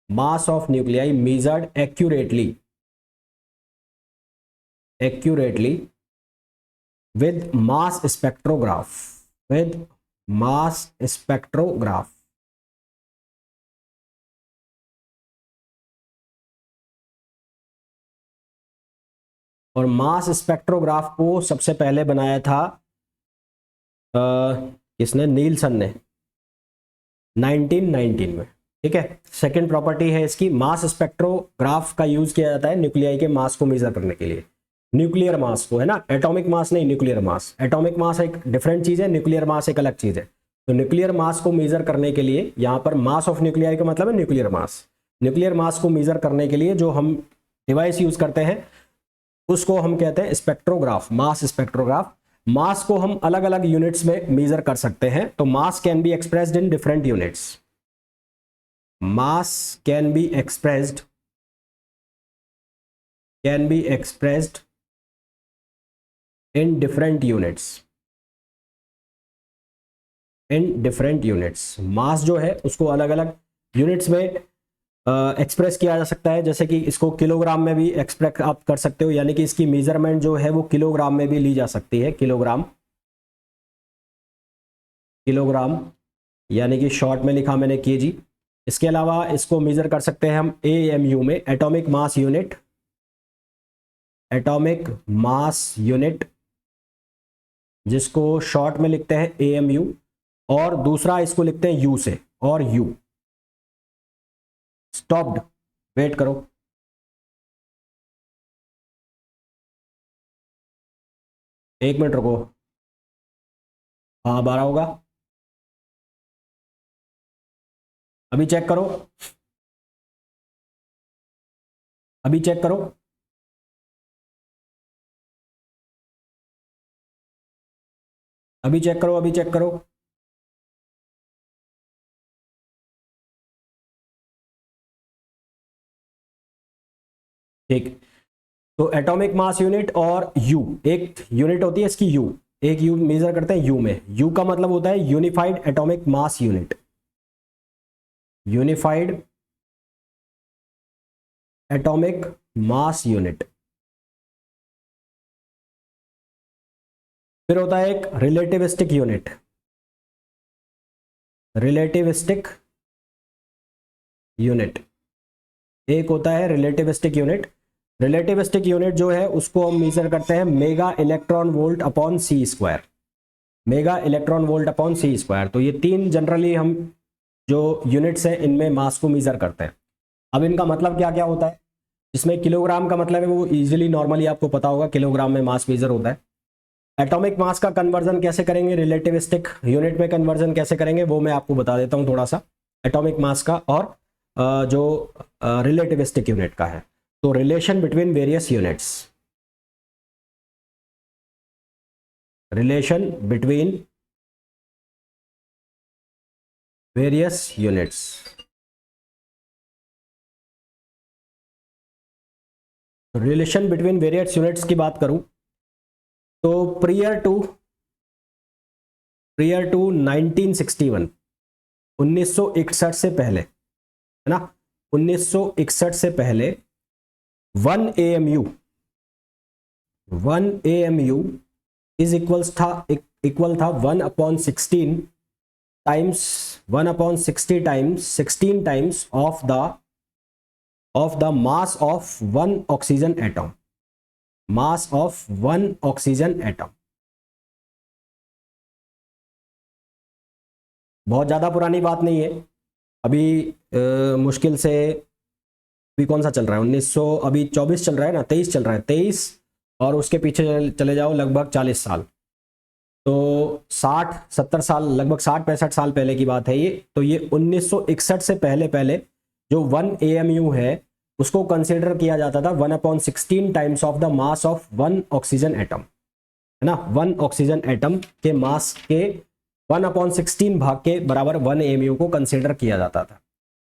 mass of nuclei measured accurately with mass spectrograph, with mass spectrograph। और मास स्पेक्ट्रोग्राफ को सबसे पहले बनाया था किसने, नीलसन ने 1919 में। ठीक है, सेकंड प्रॉपर्टी है इसकी, मास स्पेक्ट्रोग्राफ का यूज किया जाता है न्यूक्लियाई के मास को मेजर करने के लिए, न्यूक्लियर मास को, है ना, एटॉमिक मास नहीं, न्यूक्लियर मास। एटॉमिक मास एक डिफरेंट चीज है, न्यूक्लियर मास एक अलग चीज है। तो न्यूक्लियर मास को मेजर करने के लिए यहाँ पर मास ऑफ न्यूक्लियाई का मतलब है न्यूक्लियर मास। न्यूक्लियर मास को मेजर करने के लिए जो हम डिवाइस यूज करते हैं उसको हम कहते हैं स्पेक्ट्रोग्राफ, मास स्पेक्ट्रोग्राफ। मास को हम अलग अलग यूनिट्स में मेजर कर सकते हैं। तो mass can be expressed in different units, mass can be expressed in different units, in different units. Mass जो है उसको अलग अलग यूनिट्स में एक्सप्रेस किया जा सकता है। जैसे कि इसको किलोग्राम में भी एक्सप्रेस आप कर सकते हो, यानी कि इसकी मेजरमेंट जो है वो किलोग्राम में भी ली जा सकती है। किलोग्राम, किलोग्राम यानी कि शॉर्ट में लिखा मैंने केजी। इसके अलावा इसको मेजर कर सकते हैं हम एएमयू में, atomic mass unit, atomic mass unit, जिसको शॉर्ट में लिखते हैं एएमयू, और दूसरा इसको लिखते हैं यू से, और यू। स्टॉप्ड, वेट करो, एक मिनट रुको। हाँ, 12 होगा, अभी चेक करो, अभी चेक करो। अभी चेक करो, अभी चेक करो। ठीक, तो एटॉमिक मास यूनिट और यू, एक यूनिट होती है इसकी यू, एक यू मेजर करते हैं यू में। यू का मतलब होता है unified atomic mass unit, unified atomic mass unit. फिर होता है एक रिलेटिविस्टिक यूनिट, रिलेटिविस्टिक यूनिट, एक होता है रिलेटिविस्टिक यूनिट। रिलेटिविस्टिक यूनिट जो है उसको हम मेजर करते हैं mega electron volt upon C square, mega electron volt upon C square. तो ये तीन जनरली हम जो यूनिट्स हैं इनमें मास को मेजर करते हैं। अब इनका मतलब क्या क्या होता है, इसमें किलोग्राम का मतलब है वो इजीली नॉर्मली आपको पता होगा, किलोग्राम में मास मेजर होता है। एटॉमिक मास का कन्वर्जन कैसे करेंगे, रिलेटिविस्टिक यूनिट में कन्वर्जन कैसे करेंगे, वो मैं आपको बता देता हूँ थोड़ा सा, एटॉमिक मास का और जो रिलेटिविस्टिक यूनिट का है। तो relation between various units, relation between various units. Relation between various units की बात करूं तो प्रियर टू 1961, 1961 से पहले, है ना, 1961 से पहले 1 AMU इज इक्वल था 1/16 times 1/60 times 16 times of the mass of 1 oxygen atom, mass of 1 oxygen atom. बहुत ज़्यादा पुरानी बात नहीं है। अभी मुश्किल से अभी कौन सा चल रहा है 1900, अभी 24 चल रहा है ना, 23 चल रहा है, 23 और उसके पीछे चले जाओ लगभग 40 साल, तो 60-70 साल, लगभग 60-65 साल पहले की बात है ये। तो ये 1961 से पहले पहले जो 1 AMU है उसको कंसिडर किया जाता था 1/16 times of the mass of 1 oxygen atom, है ना। 1 ऑक्सीजन एटम के मास के 1/16 भाग के बराबर 1 AMU को कंसिडर किया जाता था।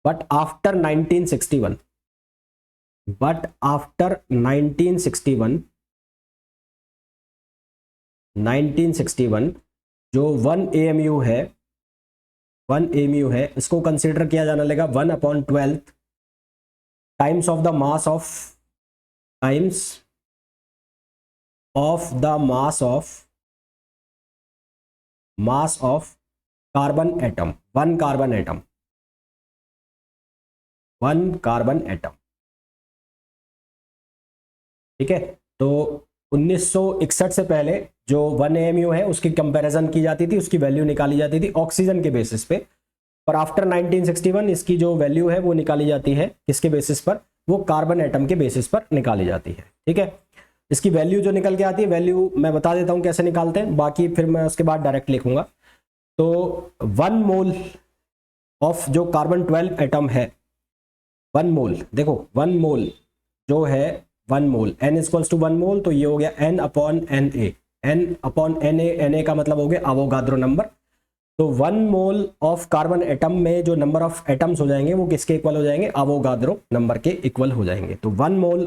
बट आफ्टर 1961 1961 जो 1 AMU है, 1 AMU है, इसको कंसिडर किया जाने लगा 1/12 times of the mass of, times of the mass of carbon atom, 1 carbon atom, 1 carbon atom, ठीक है। तो 1961 से पहले जो 1 AMU है उसकी कंपैरिजन की जाती थी, उसकी वैल्यू निकाली जाती थी ऑक्सीजन के बेसिस पे। पर आफ्टर 1961 इसकी जो वैल्यू है वो निकाली जाती है किसके बेसिस पर, वो कार्बन एटम के बेसिस पर निकाली जाती है, ठीक है। इसकी वैल्यू जो निकल के आती है, वैल्यू मैं बता देता हूं कैसे निकालते हैं, बाकी फिर मैं उसके बाद डायरेक्ट लिखूंगा। तो 1 मोल ऑफ जो कार्बन 12 एटम है, 1 मोल, देखो 1 मोल जो है 1 मोल, n इक्वल्स टू 1 मोल, तो ये हो गया n/Na, n/Na का मतलब हो गया अवोगाद्रो नंबर। तो 1 मोल ऑफ कार्बन एटम में जो नंबर ऑफ एटम्स हो जाएंगे वो किसके इक्वल हो जाएंगे, अवोगाद्रो नंबर के इक्वल हो जाएंगे। तो 1 mole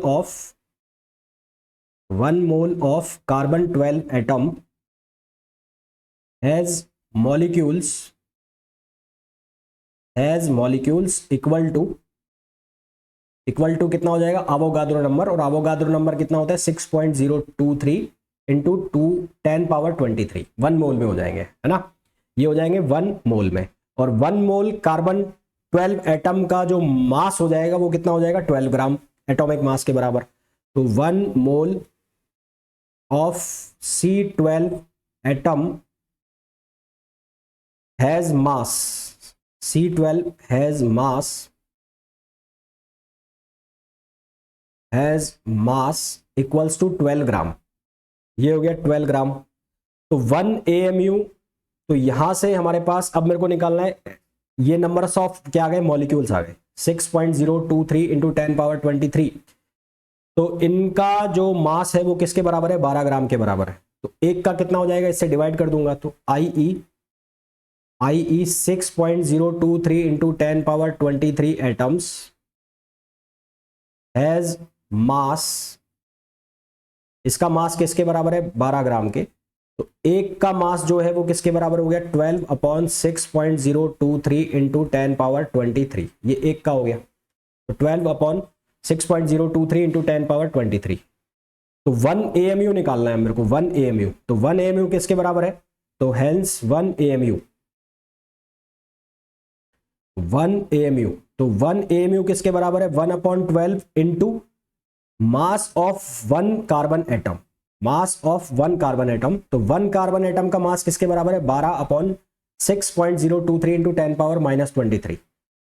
of carbon 12 atom has molecules equal to कितना हो जाएगा, अवोगाद्रो नंबर, और अवोगाद्रो नंबर कितना होता है 6.023 इंटू 10^23, 1 मोल में हो जाएंगे, है ना। ये हो जाएंगे 1 मोल में, और 1 मोल कार्बन 12 एटम का जो मास हो जाएगा वो कितना हो जाएगा 12 ग्राम एटॉमिक मास के बराबर। तो 1 mole of C12 atom has mass, C12 has mass equals to 12 gram, ये हो गया 12 ग्राम। तो 1 AMU, तो यहां से हमारे पास अब मेरे को निकालना है ये नंबर्स ऑफ क्या आ गए, मॉलिक्यूल्स आ गए 6.023 इंटू 10^23। तो इनका जो मास है वो किसके बराबर है, 12 ग्राम के बराबर है। तो एक का कितना हो जाएगा, इससे डिवाइड कर दूंगा, तो IE 6.023 इंटू 10^23 एटम्स हैज मास, इसका मास किसके बराबर है 12 ग्राम के। तो एक का मास जो है वो किसके बराबर हो गया 12/6.023 इंटू 10^23, ये एक का हो गया। तो 12/6.023 इंटू 10^23। तो 1 AMU निकालना है मेरे को, 1 AMU, तो 1 AMU किसके बराबर है, तो हेंस 1 AMU, तो 1 AMU किसके बराबर है 1/12 into mass of 1 carbon atom, mass of 1 carbon atom. तो 1 कार्बन एटम का मास किसके बराबर है 12/6.023 इंटू 10^-23।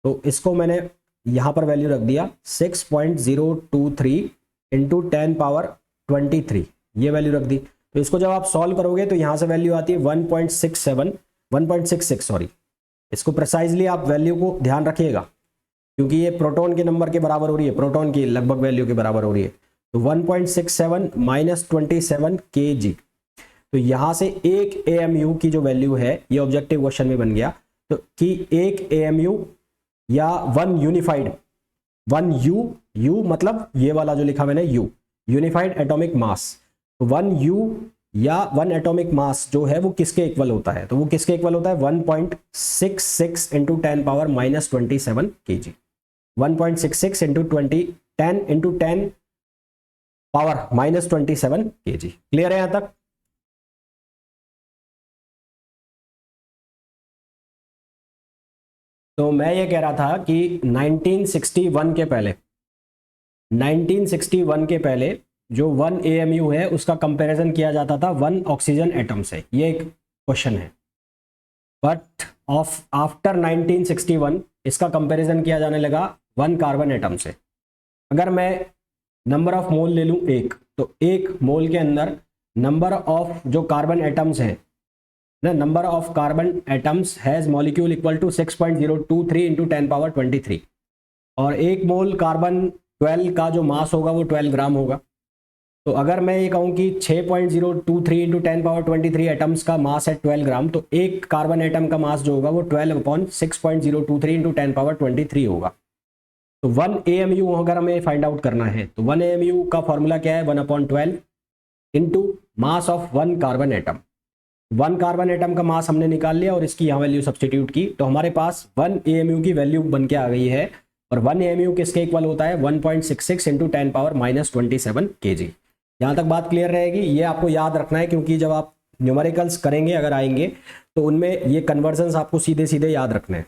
तो इसको मैंने यहां पर वैल्यू रख दिया 6.023 इंटू 10^23, ये वैल्यू रख दी। तो इसको जब आप सॉल्व करोगे तो यहां से वैल्यू आती है 1.66 सॉरी, इसको प्रिसाइजली आप वैल्यू को ध्यान रखिएगा क्योंकि ये प्रोटॉन के नंबर के बराबर हो रही है, प्रोटॉन की लगभग वैल्यू के बराबर हो रही है। तो 1.67 - 27 kg। तो यहां से एक AMU की जो वैल्यू है, ये ऑब्जेक्टिव क्वेश्चन में बन गया, तो कि एक AMU या 1 यूनिफाइड, 1 U मतलब ये वाला जो लिखा मैंने U, unified atomic mass, 1 U या 1 एटॉमिक मास जो है वो किसके इक्वल होता है, तो वो किसके इक्वल होता है 1.66 into 10^-27 kg, 1.66 into 10 into 10^-27 kg। Clear है यहां तक। तो मैं ये कह रहा था कि 1961 के पहले जो 1 AMU है उसका कंपैरिजन किया जाता था 1 ऑक्सीजन एटम से, ये एक क्वेश्चन है। बट ऑफ आफ्टर 1961 इसका कंपैरिजन किया जाने लगा 1 कार्बन एटम से। अगर मैं नंबर ऑफ मोल ले लूँ 1, तो 1 मोल के अंदर नंबर ऑफ जो कार्बन एटम्स हैं ना, number of carbon atoms has molecule equal to 6.023 into 10 power 23, और 1 मोल कार्बन 12 का जो मास होगा वो 12 ग्राम होगा। तो अगर मैं ये कहूँ कि 6.023 इंटू 10 पावर 23 एटम्स का मास है 12 ग्राम, तो एक कार्बन एटम का मास जो होगा वो 12/6.023 इंटू 10 पावर 23 होगा। तो 1 AMU अगर हमें फाइंड आउट करना है तो 1 AMU का फॉर्मूला क्या है, 1/12 into mass of 1 carbon atom. 1 carbon atom का मास हमने निकाल लिया और इसकी यहाँ वैल्यू सब्सटीट्यूट की, तो हमारे पास 1 AMU की वैल्यू बन के आ गई है। और 1 AMU किसके इक्वल होता है, 1.66 इंटू 10 पावर -27 kg। यहाँ तक बात क्लियर रहेगी। ये आपको याद रखना है, क्योंकि जब आप न्यूमेरिकल्स करेंगे अगर आएंगे तो उनमें ये कन्वर्जन्स आपको सीधे सीधे याद रखने हैं।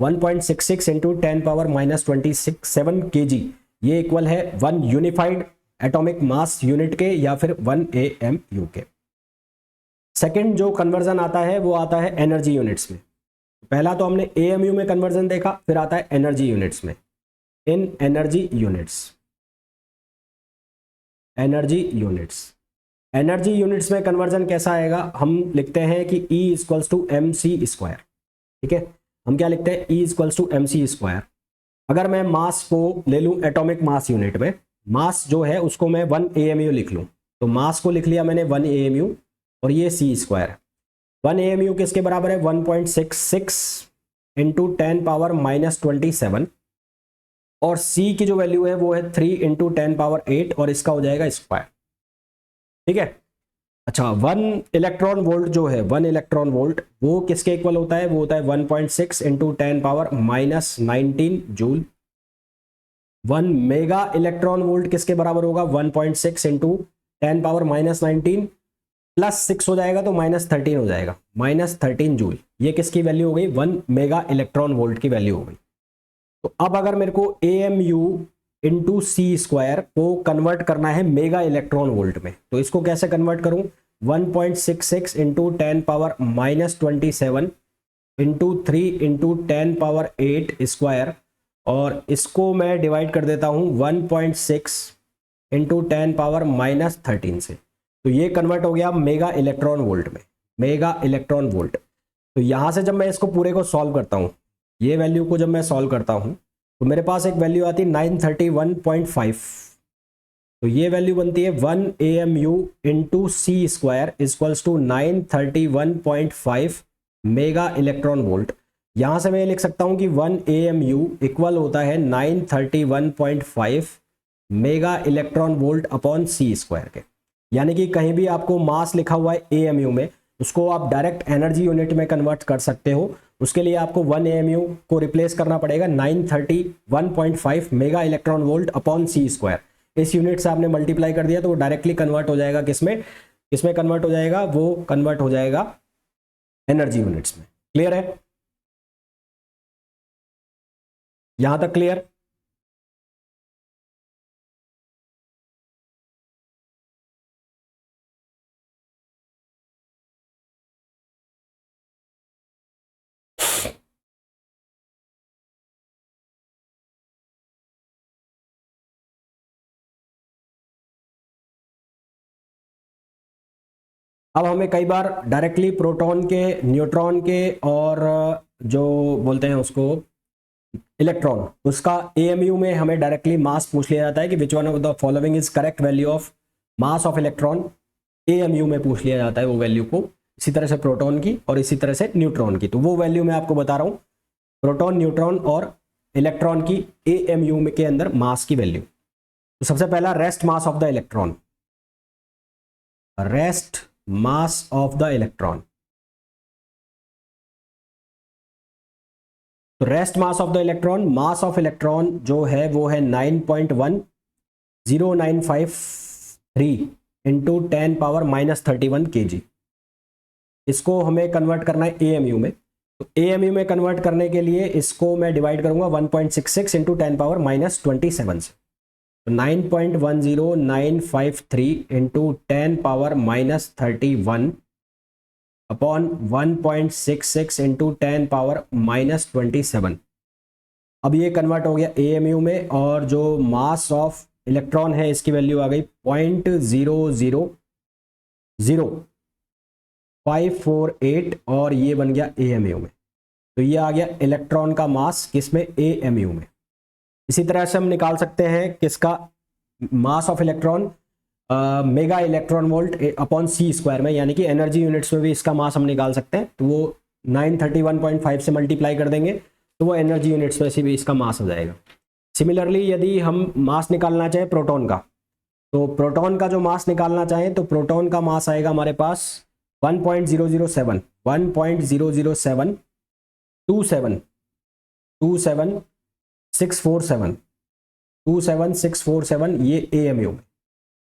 1.66 इंटू 10 पावर -27 kg ये इक्वल है 1 यूनिफाइड एटॉमिक मास यूनिट के या फिर 1 AMU के। सेकंड जो कन्वर्जन आता है वो आता है एनर्जी यूनिट्स में। पहला तो हमने AMU में कन्वर्जन देखा, फिर आता है एनर्जी यूनिट्स में। इन एनर्जी यूनिट्स में कन्वर्जन कैसा आएगा, हम लिखते हैं कि E इक्वल्स टू mc²। ठीक है, हम क्या लिखते हैं, E इक्वल्स टू mc²। अगर मैं मास को ले लूं एटॉमिक मास यूनिट में, मास जो है उसको मैं 1 AMU लिख लूं, तो मास को लिख लिया मैंने 1 AMU और ये c²। 1 AMU किसके बराबर है, 1.66 इंटू 10 पावर -27, और C की जो वैल्यू है वो है 3 इंटू 10 पावर 8 और इसका हो जाएगा स्क्वायर। ठीक है, अच्छा 1 इलेक्ट्रॉन वोल्ट जो है, 1 इलेक्ट्रॉन वोल्ट वो किसके इक्वल होता है, वो होता है 1.6 into 10 power -19 joule. 1 mega electron volt किसके बराबर होगा, 1.6 इंटू 10 पावर -19 प्लस 6 हो जाएगा तो -13 हो जाएगा, -13 जूल। ये किसकी वैल्यू हो गई, 1 मेगा इलेक्ट्रॉन वोल्ट की वैल्यू हो गई। तो अब अगर मेरे को AMU इंटू c² को कन्वर्ट करना है मेगा इलेक्ट्रॉन वोल्ट में, तो इसको कैसे कन्वर्ट करूं, 1.66 into 10 power -27 into 3 into 10 power 8 square, और इसको मैं डिवाइड कर देता हूं 1.6 इंटू 10 पावर -13 से, तो ये कन्वर्ट हो गया मेगा इलेक्ट्रॉन वोल्ट में, मेगा इलेक्ट्रॉन वोल्ट। तो यहां से जब मैं इसको पूरे को सॉल्व करता हूं, ये वैल्यू को जब मैं सॉल्व करता हूं तो मेरे पास एक वैल्यू आती है 931.5। तो ये वैल्यू बनती है 1 AMU into c² equals to 931.5 mega electron volt. यहां से मैं लिख सकता हूं कि 1 AMU इक्वल होता है 931.5 mega electron volt upon c² के। यानी कि कहीं भी आपको मास लिखा हुआ है AMU में, उसको आप डायरेक्ट एनर्जी यूनिट में कन्वर्ट कर सकते हो। उसके लिए आपको 1 AMU को रिप्लेस करना पड़ेगा 931.5 mega electron volt upon c²। इस यूनिट से आपने मल्टीप्लाई कर दिया तो वो डायरेक्टली कन्वर्ट हो जाएगा किसमें कन्वर्ट हो जाएगा, वो कन्वर्ट हो जाएगा एनर्जी यूनिट्स में। क्लियर है, यहां तक क्लियर। अब हमें कई बार डायरेक्टली प्रोटॉन के, न्यूट्रॉन के और जो बोलते हैं उसको इलेक्ट्रॉन, उसका AMU में हमें डायरेक्टली मास पूछ लिया जाता है कि which one of the following is correct value of mass of electron. AMU में पूछ लिया जाता है वो वैल्यू को, इसी तरह से प्रोटॉन की और इसी तरह से न्यूट्रॉन की। तो वो वैल्यू मैं आपको बता रहा हूँ, प्रोटॉन, न्यूट्रॉन और इलेक्ट्रॉन की AMU में के अंदर मास की वैल्यू। तो सबसे पहला rest mass of the electron, rest mass of the electron. तो rest mass of the electron, mass of electron जो है वो है 9.10953 इंटू 10 पावर -31 kg। इसको हमें कन्वर्ट करना है AMU में। तो AMU में कन्वर्ट करने के लिए इसको मैं डिवाइड करूंगा 1.66 इंटू 10 पावर -27 से। तो 9.10953 इंटू 10 पावर -31 अपॉन 1.66 इंटू 10⁻⁻27। अब ये कन्वर्ट हो गया एएमयू में, और जो मास ऑफ इलेक्ट्रॉन है इसकी वैल्यू आ गई 0.000548, और ये बन गया एएमयू में। तो ये आ गया इलेक्ट्रॉन का मास किसमें, एएमयू में। इसी तरह से हम निकाल सकते हैं किसका mass of electron, mega electron volt upon C square में, यानी कि एनर्जी यूनिट्स में भी इसका मास हम निकाल सकते हैं। तो वो 931.5 से मल्टीप्लाई कर देंगे तो वो एनर्जी यूनिट्स में से भी इसका मास हो जाएगा। सिमिलरली यदि हम मास निकालना चाहें प्रोटॉन का, तो प्रोटॉन का जो मास निकालना चाहें तो प्रोटॉन का मास आएगा हमारे पास 1.007 ये एएमयू में,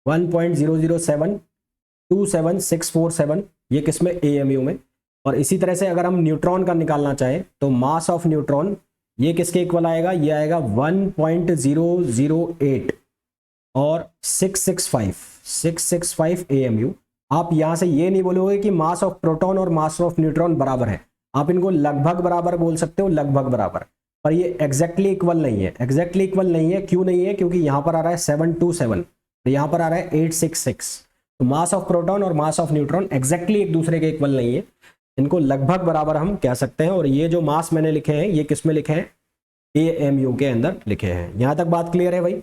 1.007 ये किसमें, एएमयू में। और इसी तरह से अगर हम न्यूट्रॉन का निकालना चाहें तो मास ऑफ न्यूट्रॉन ये किसके इक्वल आएगा, ये आएगा 1.008 और 665 एएमयू। आप यहां से ये नहीं बोलोगे कि मास ऑफ प्रोटॉन और मास ऑफ न्यूट्रॉन बराबर है, आप इनको लगभग बराबर बोल सकते हो, लगभग बराबर, पर ये एग्जैक्टली इक्वल नहीं है। एग्जैक्टली इक्वल नहीं है, क्यों नहीं है, क्योंकि यहां पर आ रहा है 727, तो यहां पर आ रहा है 866। तो मास ऑफ प्रोटॉन और मास ऑफ न्यूट्रॉन एग्जैक्टली एक दूसरे के इक्वल नहीं है, इनको लगभग बराबर हम कह सकते हैं। और ये जो मास मैंने लिखे हैं ये किस में लिखे हैं, एएमयू के अंदर लिखे हैं। यहां तक बात क्लियर है भाई?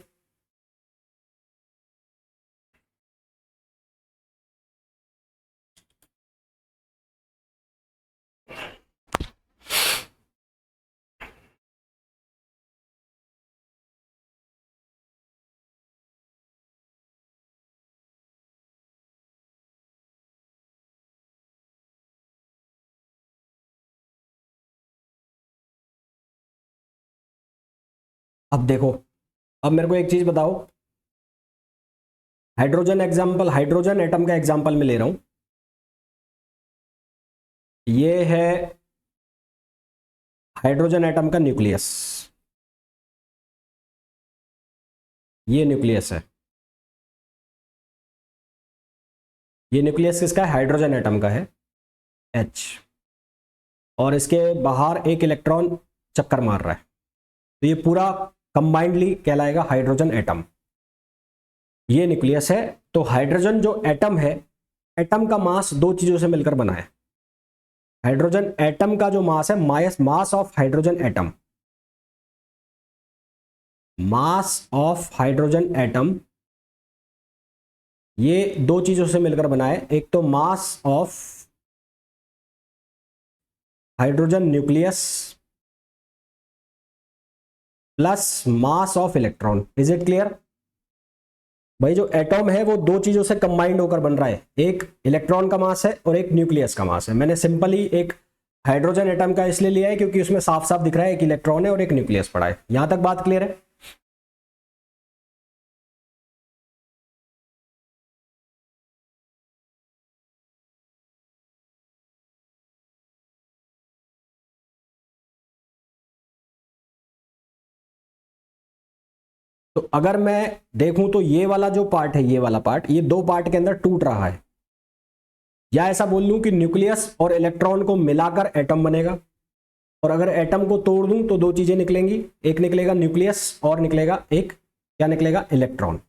अब देखो, अब मेरे को एक चीज बताओ, हाइड्रोजन एग्जाम्पल, हाइड्रोजन एटम का एग्जाम्पल मैं ले रहा हूं। ये है हाइड्रोजन एटम का न्यूक्लियस, ये न्यूक्लियस है। ये न्यूक्लियस किसका है, हाइड्रोजन एटम का है, H, और इसके बाहर एक इलेक्ट्रॉन चक्कर मार रहा है। तो ये पूरा कंबाइंडली कहलाएगा हाइड्रोजन एटम। ये न्यूक्लियस है। तो हाइड्रोजन जो एटम है, एटम का मास दो चीजों से मिलकर बना है। हाइड्रोजन एटम का जो मास है, mass of hydrogen atom, mass of hydrogen atom, ये दो चीजों से मिलकर बना है। एक तो mass of hydrogen nucleus plus mass of electron. Is it clear भाई? जो एटॉम है वो दो चीजों से कंबाइंड होकर बन रहा है, एक इलेक्ट्रॉन का मास है और एक न्यूक्लियस का मास है। मैंने सिंपली एक हाइड्रोजन एटम का इसलिए लिया है क्योंकि उसमें साफ साफ दिख रहा है एक इलेक्ट्रॉन है और एक न्यूक्लियस पड़ा है। यहां तक बात क्लियर है? तो अगर मैं देखूं तो ये वाला जो पार्ट है, ये वाला पार्ट, ये दो पार्ट के अंदर टूट रहा है, या ऐसा बोल लूं कि न्यूक्लियस और इलेक्ट्रॉन को मिलाकर एटम बनेगा। और अगर एटम को तोड़ दूं तो दो चीजें निकलेंगी, एक निकलेगा न्यूक्लियस और निकलेगा एक, क्या निकलेगा, इलेक्ट्रॉन।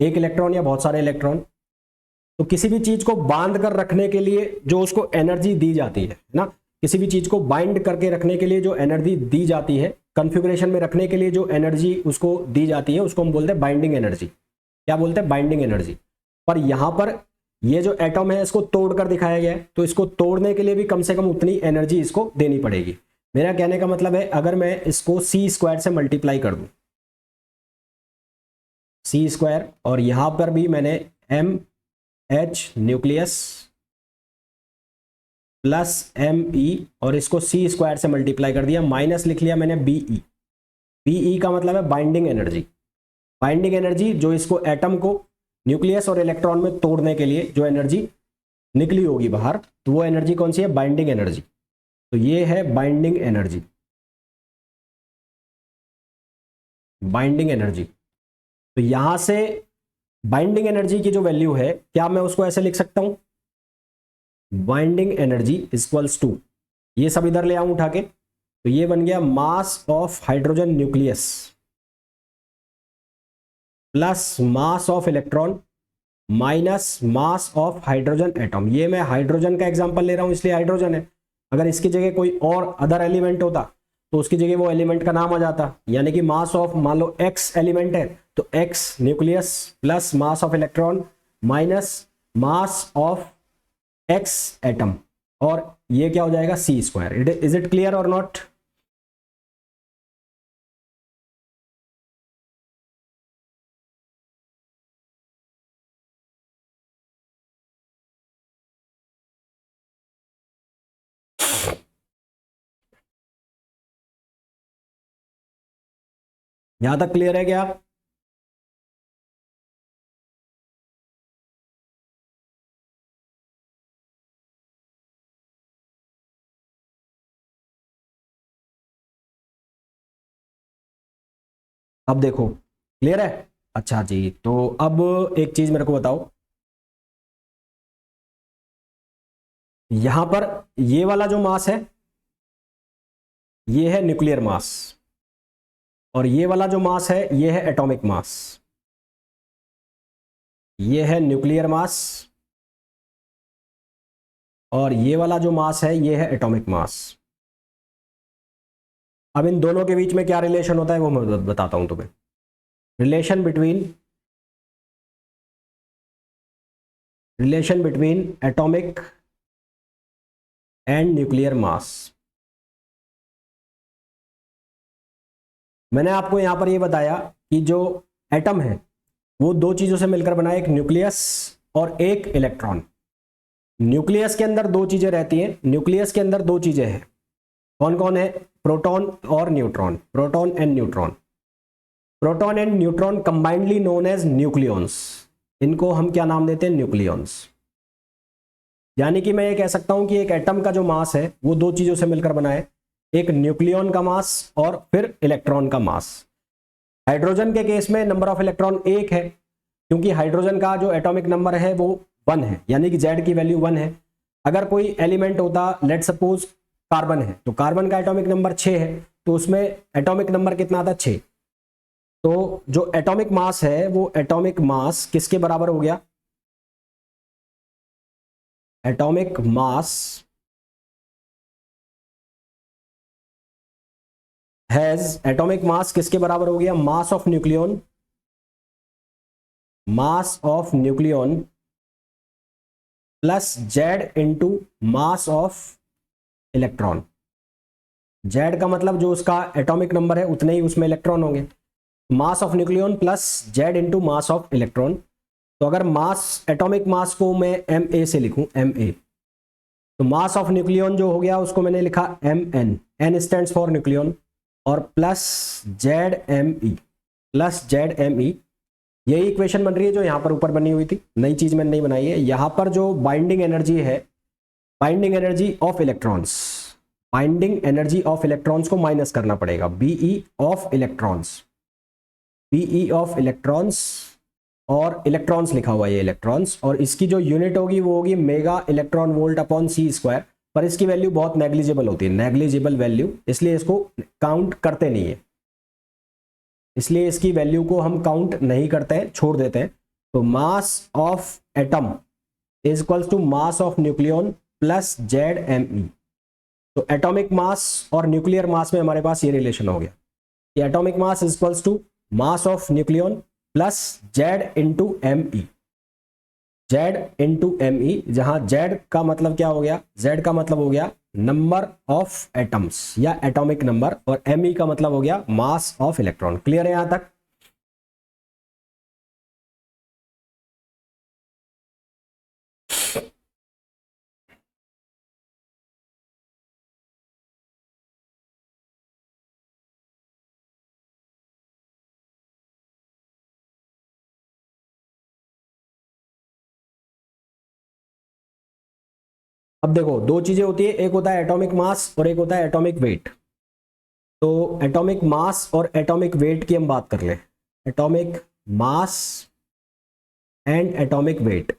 एक इलेक्ट्रॉन या बहुत सारे इलेक्ट्रॉन। तो किसी भी चीज को बांध कर रखने के लिए जो उसको एनर्जी दी जाती है ना, किसी भी चीज को बाइंड करके रखने के लिए जो एनर्जी दी जाती है, कॉन्फ़िगरेशन में रखने के लिए जो एनर्जी उसको दी जाती है, उसको हम बोलते हैं बाइंडिंग एनर्जी। क्या बोलते हैं? Binding energy. पर यहां पर ये जो एटम है इसको तोड़कर दिखाया गया है, तो इसको तोड़ने के लिए भी कम से कम उतनी एनर्जी इसको देनी पड़ेगी। मेरा कहने का मतलब है, अगर मैं इसको सी स्क्वायर से मल्टीप्लाई कर दूं, सी स्क्वायर, और यहां पर भी मैंने M H nucleus plus M E और इसको सी स्क्वायर से मल्टीप्लाई कर दिया, माइनस लिख लिया मैंने बीई। बीई का मतलब है बाइंडिंग एनर्जी। बाइंडिंग एनर्जी जो इसको एटम को न्यूक्लियस और इलेक्ट्रॉन में तोड़ने के लिए जो एनर्जी निकली होगी बाहर, तो वो एनर्जी कौन सी है? Binding energy. तो ये है बाइंडिंग एनर्जी, बाइंडिंग एनर्जी। तो यहां से बाइंडिंग एनर्जी की जो वैल्यू है, क्या मैं उसको ऐसे लिख सकता हूं, बाइंडिंग एनर्जी इक्वल्स टू, ये सब इधर ले आऊं उठा के, तो ये बन गया mass of hydrogen nucleus plus mass of electron minus mass of hydrogen atom. ये मैं हाइड्रोजन का एग्जांपल ले रहा हूं इसलिए हाइड्रोजन है, अगर इसकी जगह कोई और अदर एलिमेंट होता तो उसकी जगह वो एलिमेंट का नाम आ जाता, यानी कि मास ऑफ, मान लो एक्स एलिमेंट है तो x nucleus plus mass of electron minus mass of x atom, और ये क्या हो जाएगा सी स्क्वायर। इज इट क्लियर और नॉट? यहां तक क्लियर है क्या? अब देखो क्लियर है? अच्छा जी, तो अब एक चीज मेरे को बताओ, यहां पर ये वाला जो मास है ये है न्यूक्लियर मास, और ये वाला जो मास है ये है एटॉमिक मास। ये है न्यूक्लियर मास और ये वाला जो मास है ये है एटॉमिक मास। अब इन दोनों के बीच में क्या रिलेशन होता है वो मैं बताता हूं तुम्हें। Relation between atomic and nuclear mass. मैंने आपको यहां पर ये बताया कि जो एटम है वो दो चीजों से मिलकर बना है, एक न्यूक्लियस और एक इलेक्ट्रॉन। न्यूक्लियस के अंदर दो चीजें रहती हैं, न्यूक्लियस के अंदर दो चीजें हैं, कौन कौन है? प्रोटॉन और neutron, proton and neutron. Proton and neutron combinedly known as nucleons, इनको हम क्या नाम देते हैं? न्यूक्लियॉन्स। यानी कि मैं ये कह सकता हूं कि एक एटम का जो मास है वो दो चीजों से मिलकर बना है, एक न्यूक्लियॉन का मास और फिर इलेक्ट्रॉन का मास। हाइड्रोजन के केस में नंबर ऑफ इलेक्ट्रॉन एक है, क्योंकि हाइड्रोजन का जो एटॉमिक नंबर है वो 1 है, यानी कि Z की वैल्यू 1 है। अगर कोई एलिमेंट होता, लेट सपोज कार्बन है, तो कार्बन का एटॉमिक नंबर 6 है, तो उसमें एटॉमिक नंबर कितना आता? 6। तो जो एटॉमिक मास है वो एटॉमिक मास किसके बराबर हो गया? एटॉमिक मास एटॉमिक मास किसके बराबर हो गया? मास of nucleon, mass of nucleon plus Z into mass of electron. Z का मतलब जो उसका एटॉमिक नंबर है उतने ही उसमें इलेक्ट्रॉन होंगे। मास of nucleon plus Z into mass of electron. तो अगर मास, एटॉमिक मास को मैं एम ए से लिखूं, एम ए, तो मास ऑफ न्यूक्लियन जो हो गया उसको मैंने लिखा M N, N stands for nucleon, और plus Z M E, plus Z M E. यही इक्वेशन बन रही है जो यहां पर ऊपर बनी हुई थी, नई चीज मैंने नहीं बनाई है। यहां पर जो बाइंडिंग एनर्जी है, binding energy of electrons, binding energy of electrons को माइनस करना पड़ेगा, BE of electrons, BE of electrons, और इलेक्ट्रॉन्स लिखा हुआ है ये इलेक्ट्रॉन्स, और इसकी जो यूनिट होगी वो होगी mega electron volt upon C square. पर इसकी वैल्यू बहुत नेग्लिजिबल होती है, नेग्लिजिबल वैल्यू, इसलिए इसको काउंट करते नहीं है, इसलिए इसकी वैल्यू को हम काउंट नहीं करते हैं, छोड़ देते हैं। तो mass of atom is equals to mass of nucleon plus Z M E. तो एटॉमिक मास और न्यूक्लियर मास में हमारे पास ये रिलेशन हो गया कि atomic mass is equals to mass of nucleon plus Z into M E, Z into M E, जहां Z का मतलब क्या हो गया? जेड का मतलब हो गया नंबर ऑफ एटम्स या एटॉमिक नंबर, और एम ई का मतलब हो गया मास ऑफ इलेक्ट्रॉन। क्लियर है यहां तक? अब देखो दो चीजें होती है, एक होता है एटॉमिक मास और एक होता है एटॉमिक वेट। तो एटॉमिक मास और एटॉमिक वेट की हम बात कर ले। Atomic mass and atomic weight.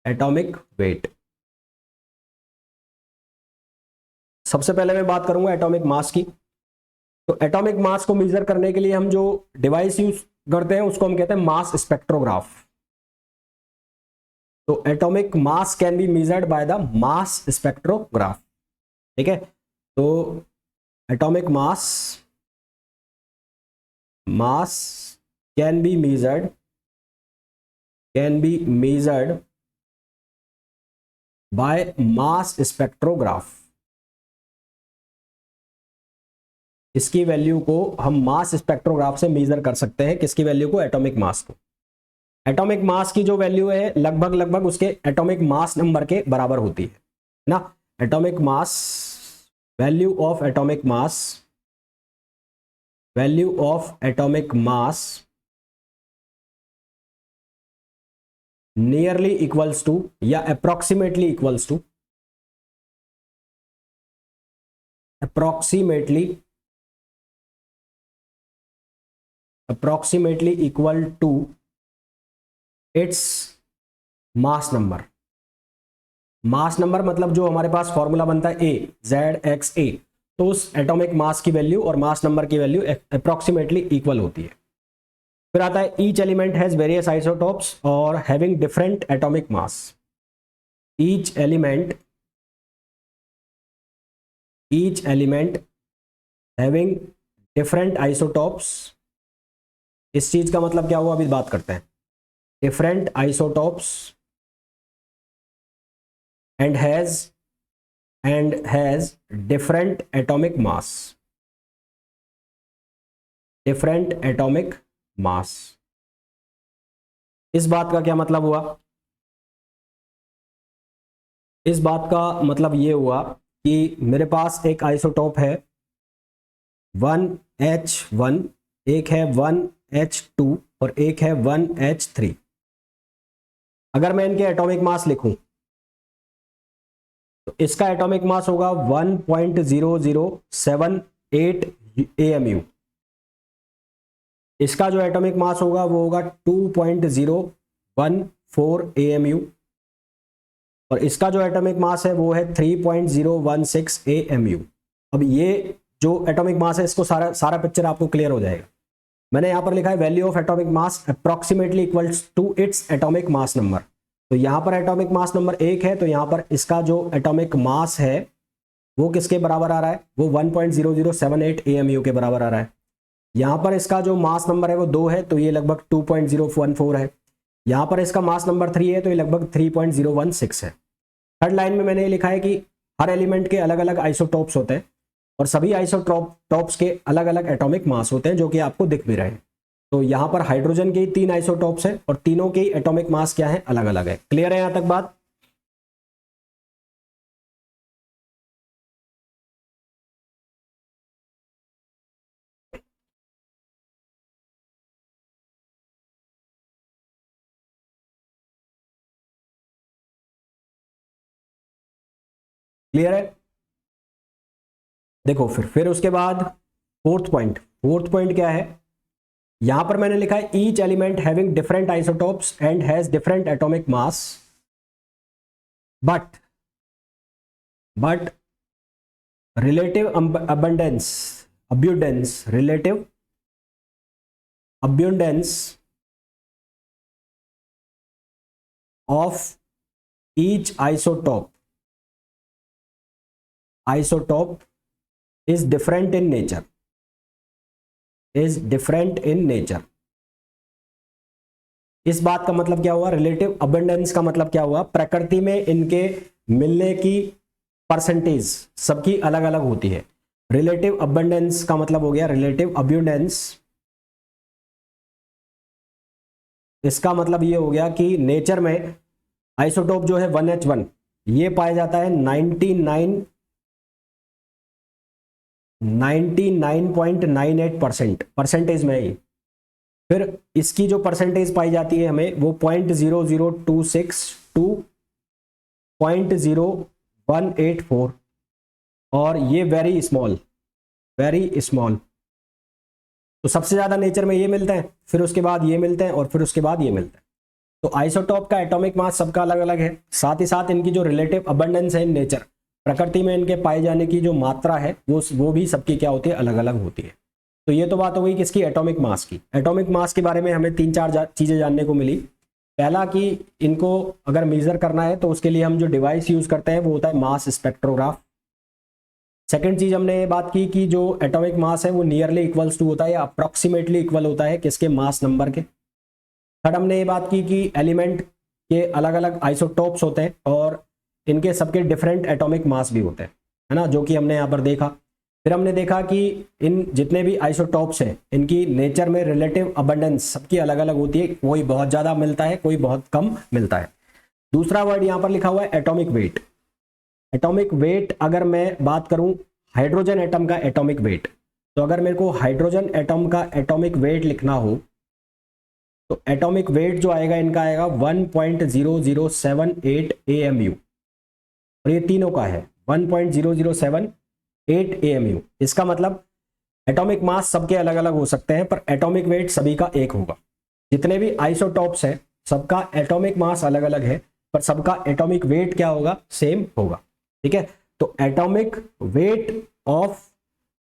Atomic weight. सबसे पहले मैं बात करूंगा एटॉमिक मास की। तो एटॉमिक मास को मेजर करने के लिए हम जो डिवाइस यूज करते हैं उसको हम कहते हैं मास स्पेक्ट्रोग्राफ। तो atomic mass can be measured by the mass spectrograph. ठीक है, तो atomic mass can B measured by mass spectrograph. इसकी वैल्यू को हम मास स्पेक्ट्रोग्राफ से मेजर कर सकते हैं। किसकी वैल्यू को? एटॉमिक मास को। एटॉमिक मास की जो वैल्यू है लगभग उसके एटॉमिक मास नंबर के बराबर होती है ना। Atomic mass, value of atomic mass nearly equals to या approximately equal to its mass number. Mass number मतलब जो हमारे पास फॉर्मूला बनता है ए ZXA, तो उस एटॉमिक मास की वैल्यू और मास नंबर की वैल्यू अप्रोक्सीमेटली इक्वल होती है। फिर आता है each element has various isotopes और having different atomic mass. Each element having different isotopes. इस चीज का मतलब क्या हुआ अभी बात करते हैं। Different isotopes and has different atomic मास। इस बात का क्या मतलब हुआ? इस बात का मतलब ये हुआ कि मेरे पास एक आइसोटोप है 1H1, एक है 1H2 और एक है 1H3। अगर मैं इनके एटॉमिक मास लिखूं तो इसका एटॉमिक मास होगा 1.0078 AMU। इसका जो एटॉमिक मास होगा वो होगा 2.014 AMU और इसका जो एटॉमिक मास है वो है 3.016 AMU। अब ये जो एटॉमिक मास है इसको सारा पिक्चर आपको क्लियर हो जाएगा। मैंने यहां पर लिखा है value of atomic mass approximately equals to its atomic mass number. तो यहां पर एटॉमिक मास नंबर 1 है, तो यहां पर इसका जो एटॉमिक मास है वो किसके बराबर आ रहा है? वो 1.0078 AMU के बराबर आ रहा है। यहां पर इसका जो मास नंबर है वो 2 है, तो ये लगभग 2.014 है। यहां पर इसका मास नंबर 3 है, तो ये लगभग 3.016 है। थर्ड लाइन में मैंने लिखा है कि हर एलिमेंट के अलग अलग आइसोटोप्स होते हैं और सभी आइसोटोप्स के अलग अलग एटॉमिक मास होते हैं, जो कि आपको दिख भी रहे हैं। तो यहां पर हाइड्रोजन के 3 आइसोटोप्स हैं और तीनों के एटॉमिक मास क्या है? अलग अलग है। क्लियर है यहां तक बात? क्लियर है? देखो फिर उसके बाद फोर्थ पॉइंट क्या है? यहां पर मैंने लिखा है each element having different isotopes and has different atomic mass but relative abundance of each isotope is different in nature. इस बात का मतलब क्या हुआ? रिलेटिव अबंडेंस का मतलब क्या हुआ? प्रकृति में इनके मिलने की परसेंटेज सबकी अलग अलग होती है। रिलेटिव अबंडेंस का मतलब हो गया रिलेटिव अब्यूडेंस। इसका मतलब ये हो गया कि नेचर में आइसोटोप जो है 1H1 ये पाया जाता है 99.98% परसेंटेज में ही। फिर इसकी जो परसेंटेज पाई जाती है हमें वो 0.0026 टू 0.0184 और ये वेरी स्मॉल। तो सबसे ज्यादा नेचर में ये मिलते हैं, फिर उसके बाद ये मिलते हैं और फिर उसके बाद ये मिलते हैं। तो आइसोटॉप का एटॉमिक मास सबका अलग अलग है, साथ ही साथ इनकी जो रिलेटिव अबंडेंस है इन नेचर, प्रकृति में इनके पाए जाने की जो मात्रा है वो भी सबकी क्या होती है, अलग अलग होती है। तो ये तो बात हो गई किसकी, एटॉमिक मास की। एटॉमिक मास के बारे में हमें 3-4 चीजें जानने को मिली। पहला कि इनको अगर मेजर करना है तो उसके लिए हम जो डिवाइस यूज करते हैं वो होता है मास स्पेक्ट्रोग्राफ। सेकेंड चीज हमने ये बात की कि जो एटॉमिक मास है वो नियरली इक्वल्स टू होता है या अप्रोक्सीमेटली इक्वल होता है किसके, मास नंबर के। थर्ड हमने ये बात की कि एलिमेंट के अलग अलग आइसोटोप्स होते हैं और इनके सबके डिफरेंट एटॉमिक मास भी होते हैं, है ना, जो कि हमने यहाँ पर देखा। फिर हमने देखा कि इन जितने भी आइसोटोप्स हैं इनकी नेचर में रिलेटिव अबंडेंस सबकी अलग अलग होती है, कोई बहुत ज़्यादा मिलता है, कोई बहुत कम मिलता है। दूसरा वर्ड यहाँ पर लिखा हुआ है एटॉमिक वेट। एटॉमिक वेट अगर मैं बात करूं हाइड्रोजन एटम का एटॉमिक वेट, तो अगर मेरे को हाइड्रोजन एटम का एटॉमिक वेट लिखना हो तो एटॉमिक वेट जो आएगा इनका आएगा 1.0078 AMU, और ये तीनों का है 1.0078 AMU। इसका मतलब एटॉमिक मास सबके अलग अलग हो सकते हैं पर एटॉमिक वेट सभी का एक होगा। जितने भी आइसोटॉप्स हैं सबका एटॉमिक मास अलग अलग है पर सबका एटॉमिक वेट क्या होगा, सेम होगा। ठीक है, तो atomic weight of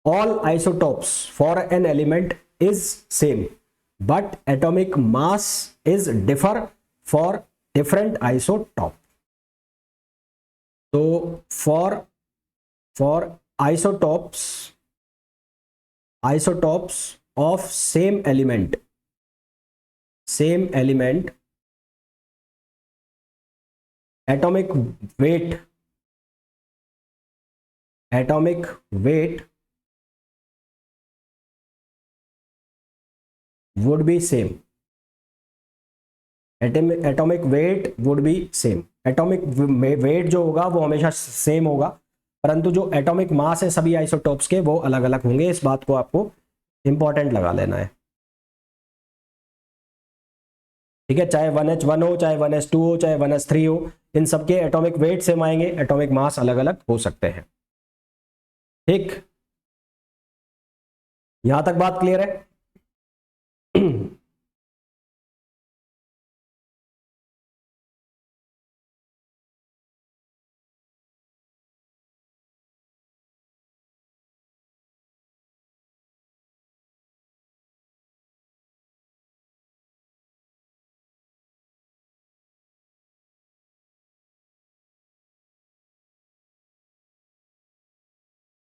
all isotopes for an element is same but atomic mass is differ for different isotope. तो for isotopes of same element atomic weight would be same। atomic weight would be same। Atomic weight जो होगा वो हमेशा same होगा, परंतु जो atomic मास है सभी आइसोटॉप्स के वो अलग अलग होंगे। इस बात को आपको इंपॉर्टेंट लगा लेना है। ठीक है, चाहे 1H1 हो, चाहे 1S2 हो, चाहे 1S3 हो, इन सबके एटॉमिक वेट सेम आएंगे, एटॉमिक मास अलग अलग हो सकते हैं। ठीक, यहां तक बात क्लियर है?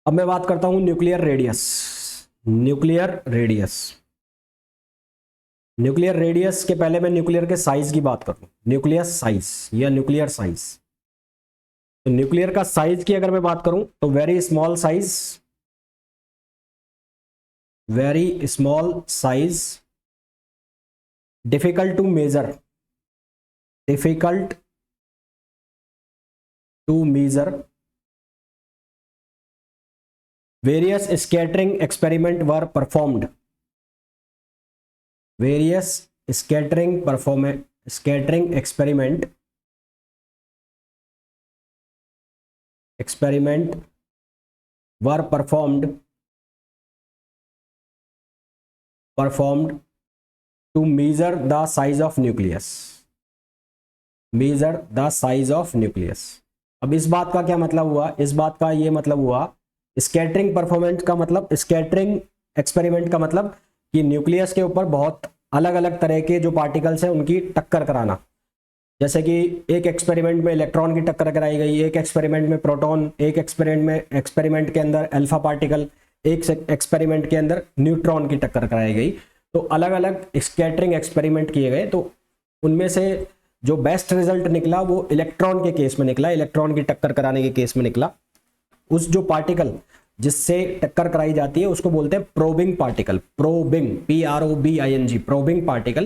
अब मैं बात करता हूं न्यूक्लियर रेडियस। न्यूक्लियर रेडियस के पहले मैं न्यूक्लियर के साइज की बात करूं, न्यूक्लियर साइज या न्यूक्लियर साइज। तो न्यूक्लियर का साइज की अगर मैं बात करूं तो very small size, difficult to measure, various scattering experiment were performed। various scattering experiment were performed to measure the size of nucleus। अब इस बात का क्या मतलब हुआ, इस बात का ये मतलब हुआ स्कैटरिंग परफॉर्मेंस का मतलब, स्कैटरिंग एक्सपेरिमेंट का मतलब कि न्यूक्लियस के ऊपर बहुत अलग अलग तरह के जो पार्टिकल्स हैं उनकी टक्कर कराना। जैसे कि एक एक्सपेरिमेंट में इलेक्ट्रॉन की टक्कर कराई गई, एक एक्सपेरिमेंट में प्रोटॉन, एक एक्सपेरिमेंट के अंदर अल्फा पार्टिकल, एक एक्सपेरिमेंट के अंदर न्यूट्रॉन की टक्कर कराई गई। तो अलग अलग स्कैटरिंग एक्सपेरिमेंट किए गए, तो उनमें से जो बेस्ट रिजल्ट निकला वो इलेक्ट्रॉन के केस में निकला, इलेक्ट्रॉन की टक्कर कराने के केस में निकला। उस जो पार्टिकल जिससे टक्कर कराई जाती है उसको बोलते हैं probing particle, probing, PROBING, probing particle.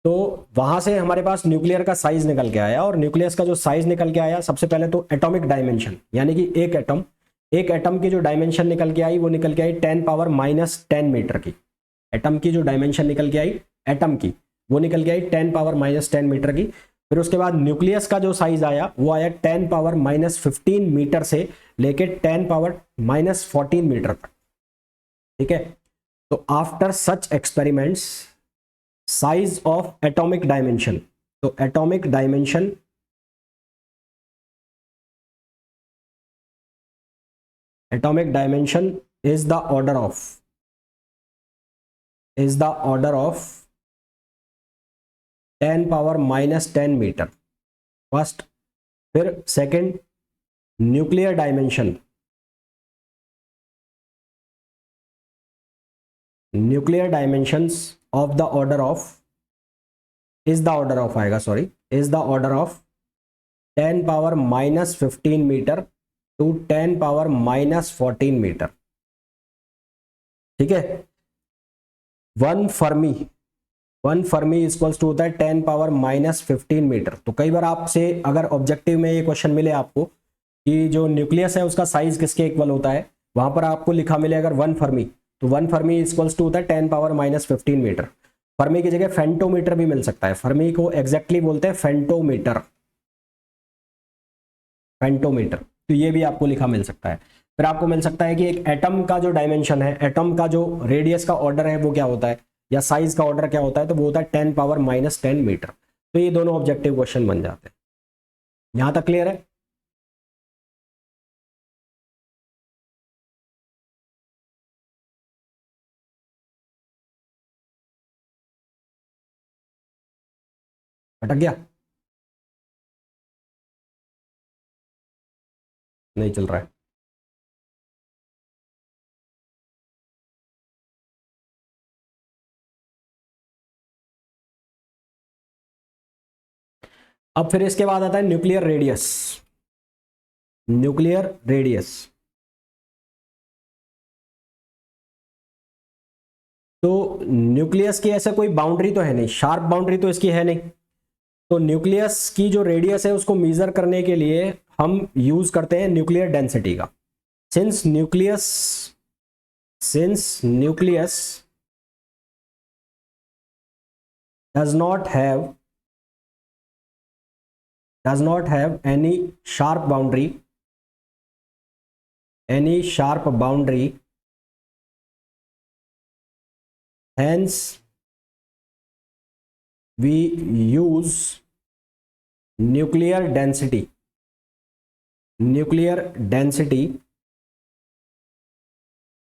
तो वहां से हमारे पास न्यूक्लियर का साइज निकल के आया, और न्यूक्लियस का जो साइज निकल के आया सबसे पहले तो एटॉमिक डायमेंशन, यानी कि एक एटम की जो डायमेंशन निकल के आई वो निकल के आई 10⁻⁻10 मीटर की। एटम की जो डायमेंशन निकल के आई एटम की वो निकल के आई 10⁻⁻10 मीटर की। फिर उसके बाद न्यूक्लियस का जो साइज आया वो आया 10⁻⁻15 मीटर से लेके 10⁻⁻14 मीटर तक। ठीक है, तो after such experiments size of atomic dimension तो atomic dimension is the order of 10 power -10 meter first. फिर second, nuclear dimension of the order of is the order of 10 power -15 meter to 10 power -14 meter. ठीक है, one Fermi equals to होता है 10 power -15 metre. तो कई बार आपसे अगर objective में ये क्वेश्चन मिले आपको कि जो न्यूक्लियस है उसका साइज किसके इक्वल होता है, वहां पर आपको लिखा मिले अगर वन फर्मी, तो वन फर्मी इक्वल्स टू होता है 10 पावर -15 मीटर। फर्मी की जगह फेंटोमीटर भी मिल सकता है, फर्मी को एग्जैक्टली बोलते हैं फेंटोमीटर। तो ये भी आपको लिखा मिल सकता है। फिर आपको मिल सकता है कि एक एटम का जो डायमेंशन है, एटम का जो रेडियस का ऑर्डर है वो क्या होता है, या साइज का ऑर्डर क्या होता है, तो वो होता है 10 पावर -10 मीटर। तो ये दोनों ऑब्जेक्टिव क्वेश्चन बन जाते हैं। यहां तक क्लियर है? अटक गया? नहीं चल रहा है? अब फिर इसके बाद आता है न्यूक्लियर रेडियस। तो न्यूक्लियस की ऐसा कोई बाउंड्री तो है नहीं, शार्प बाउंड्री तो इसकी है नहीं। तो न्यूक्लियस की जो रेडियस है उसको मेजर करने के लिए हम यूज करते हैं न्यूक्लियर डेंसिटी का। Since nucleus does not have any sharp boundary, hence we use nuclear density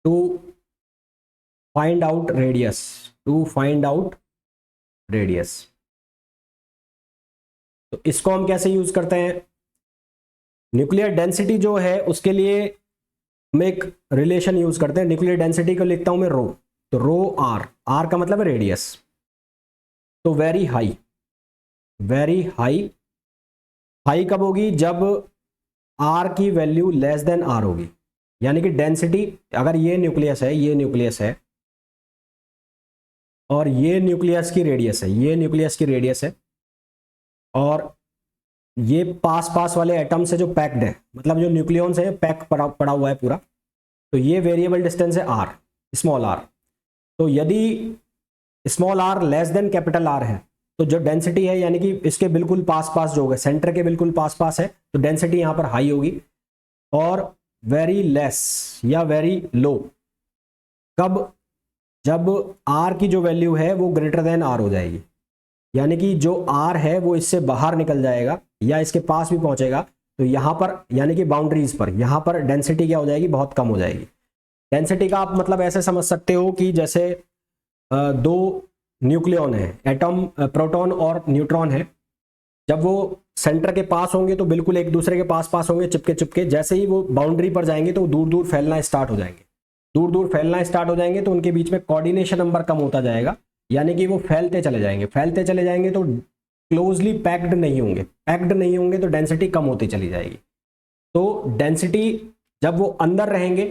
to find out radius। तो इसको हम कैसे यूज करते हैं? न्यूक्लियर डेंसिटी जो है उसके लिए हम एक रिलेशन यूज करते हैं। न्यूक्लियर डेंसिटी को लिखता हूं मैं रो, तो रो आर का मतलब है रेडियस। तो वेरी हाई कब होगी? जब आर की वैल्यू लेस देन आर होगी। यानी कि डेंसिटी, अगर ये न्यूक्लियस है और ये न्यूक्लियस की रेडियस है, और ये पास वाले एटम से जो पैक्ड है, मतलब जो न्यूक्लियॉन्स है पैक पड़ा हुआ है पूरा, तो ये वेरिएबल डिस्टेंस है आर, स्मॉल आर। तो यदि small R less than capital R है, तो जो डेंसिटी है यानी कि इसके बिल्कुल पास जो होगा, सेंटर के बिल्कुल पास है, तो डेंसिटी यहां पर हाई होगी। और वेरी लेस या वेरी लो कब? जब आर की जो वैल्यू है वो ग्रेटर देन आर हो जाएगी, यानी कि जो आर है वो इससे बाहर निकल जाएगा या इसके पास भी पहुंचेगा, तो यहां पर यानी कि बाउंड्रीज पर यहां पर डेंसिटी क्या हो जाएगी? बहुत कम हो जाएगी। डेंसिटी का आप मतलब ऐसे समझ सकते हो कि जैसे दो न्यूक्लियॉन है, एटम प्रोटॉन और न्यूट्रॉन है, जब वो सेंटर के पास होंगे तो बिल्कुल एक दूसरे के पास होंगे, चिपके। जैसे ही वो बाउंड्री पर जाएंगे तो दूर फैलना स्टार्ट हो जाएंगे, तो उनके बीच में कोऑर्डिनेशन नंबर कम होता जाएगा, यानी कि वो फैलते चले जाएंगे तो क्लोजली पैक्ड नहीं होंगे तो डेंसिटी कम होती चली जाएगी। तो डेंसिटी जब वो अंदर रहेंगे,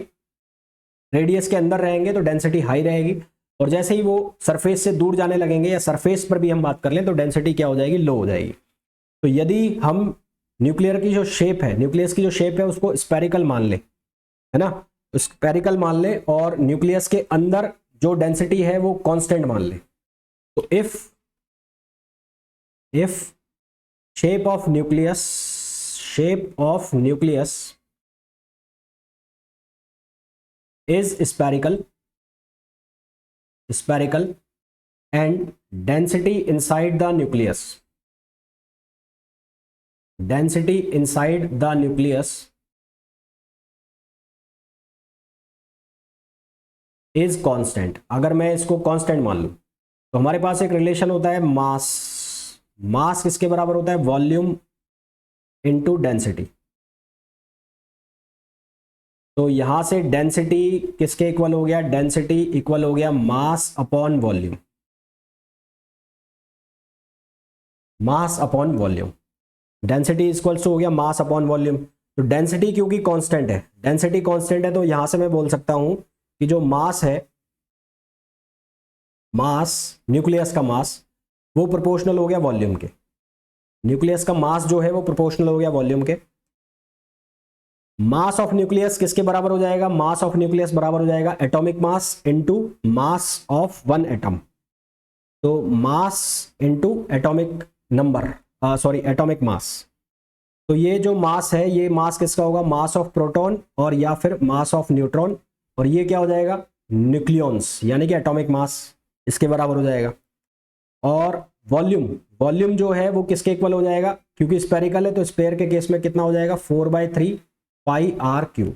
रेडियस के अंदर रहेंगे, तो डेंसिटी हाई रहेगी, और जैसे ही वो सरफेस से दूर जाने लगेंगे या सरफेस पर भी हम बात कर लें तो डेंसिटी क्या हो जाएगी? लो हो जाएगी। तो यदि हम न्यूक्लियस की जो शेप है उसको स्फेरिकल मान ले, है ना, स्फेरिकल मान ले, और न्यूक्लियस के अंदर जो डेंसिटी है वो कांस्टेंट मान ले, तो if shape of nucleus is spherical and density inside the nucleus density inside the nucleus is constant, अगर मैं इसको कांस्टेंट मान लूं तो हमारे पास एक रिलेशन होता है मास, मास किसके बराबर होता है, वॉल्यूम इनटू डेंसिटी। तो यहां से डेंसिटी किसके इक्वल हो गया, डेंसिटी इक्वल हो गया mass upon volume, mass upon volume, density equals हो गया मास अपॉन वॉल्यूम। तो डेंसिटी क्योंकि कांस्टेंट है, डेंसिटी कांस्टेंट है, तो यहां से मैं बोल सकता हूं कि जो मास है, मास न्यूक्लियस का मास वो प्रोपोर्शनल हो गया वॉल्यूम के, न्यूक्लियस का मास जो है वो प्रोपोर्शनल हो गया वॉल्यूम के। मास ऑफ न्यूक्लियस किसके बराबर हो जाएगा, मास ऑफ न्यूक्लियस बराबर हो जाएगा atomic mass into mass of one atom. तो mass into atomic number, sorry atomic mass. तो ये जो मास है ये मास किसका होगा, मास ऑफ प्रोटॉन और या फिर मास ऑफ न्यूट्रॉन, और ये क्या हो जाएगा, न्यूक्लियॉन्स यानी कि एटॉमिक मास, इसके बराबर हो जाएगा। और वॉल्यूम, वॉल्यूम जो है वो किसके इक्वल हो जाएगा, क्योंकि स्पेरिकल है तो स्पेयर के केस में कितना हो जाएगा, 4/3 पाई आर क्यूब,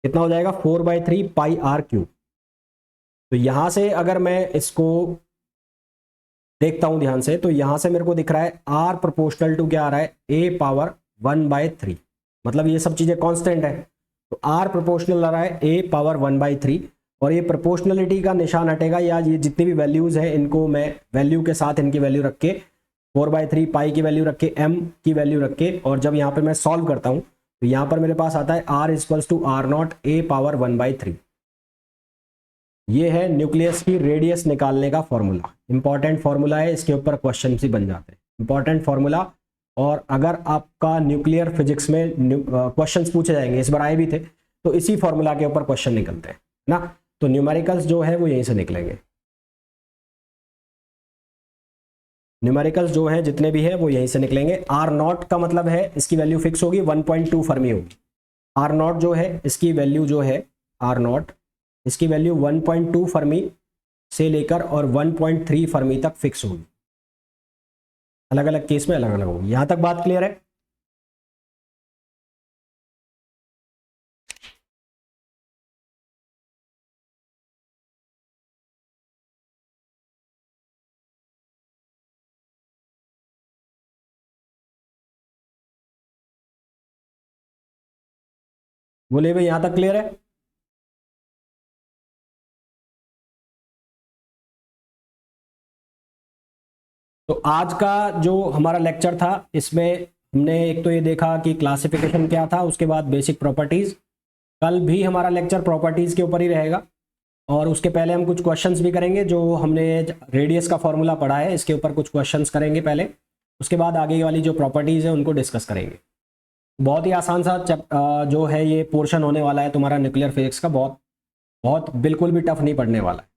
कितना हो जाएगा 4/3 पाई आर क्यूब। तो यहां से अगर मैं इसको देखता हूं ध्यान से, तो यहां से मेरे को दिख रहा है आर प्रोपोर्शनल टू क्या आ रहा है, ए पावर 1/3, मतलब ये सब चीजें कांस्टेंट है, तो आर प्रोपोर्शनल आ रहा है ए पावर 1/3। और ये प्रोपोर्शनलिटी का निशान हटेगा, या ये जितनी भी वैल्यूज है इनको मैं वैल्यू के साथ इनकी वैल्यू रख के 4/3 पाई की वैल्यू रख के एम की वैल्यू रख के, और जब यहाँ पे मैं सॉल्व करता हूँ तो यहाँ पर मेरे पास आता है R equals to R naught A power 1/3। ये है न्यूक्लियस की रेडियस निकालने का फॉर्मूला, इंपॉर्टेंट फॉर्मूला है, इसके ऊपर क्वेश्चन भी बन जाते हैं, इंपॉर्टेंट फॉर्मूला। और अगर आपका न्यूक्लियर फिजिक्स में क्वेश्चंस पूछे जाएंगे, इस बार आए भी थे, तो इसी फॉर्मूला के ऊपर क्वेश्चन निकलते हैं ना, तो न्यूमेरिकल्स जो है वो यहीं से निकलेंगे, न्यूमेरिकल्स जो है जितने भी है वो यहीं से निकलेंगे। आर नॉट का मतलब है इसकी वैल्यू फिक्स होगी 1.2 फर्मी होगी, आर नॉट जो है इसकी वैल्यू जो है, आर नॉट इसकी वैल्यू 1.2 फर्मी से लेकर और 1.3 फर्मी तक फिक्स होगी, अलग अलग केस में अलग अलग होगी। यहां तक बात क्लियर है। बोले भाई यहां तक क्लियर है। तो आज का जो हमारा लेक्चर था इसमें हमने एक तो ये देखा कि क्लासिफिकेशन क्या था, उसके बाद बेसिक प्रॉपर्टीज। कल भी हमारा लेक्चर प्रॉपर्टीज के ऊपर ही रहेगा, और उसके पहले हम कुछ क्वेश्चंस भी करेंगे, जो हमने रेडियस का फॉर्मूला पढ़ा है इसके ऊपर कुछ क्वेश्चंस करेंगे पहले, उसके बाद आगे वाली जो प्रॉपर्टीज है उनको डिस्कस करेंगे। बहुत ही आसान सा जो है ये पोर्शन होने वाला है तुम्हारा न्यूक्लियर फिजिक्स का, बहुत बहुत बिल्कुल भी टफ नहीं पढ़ने वाला है।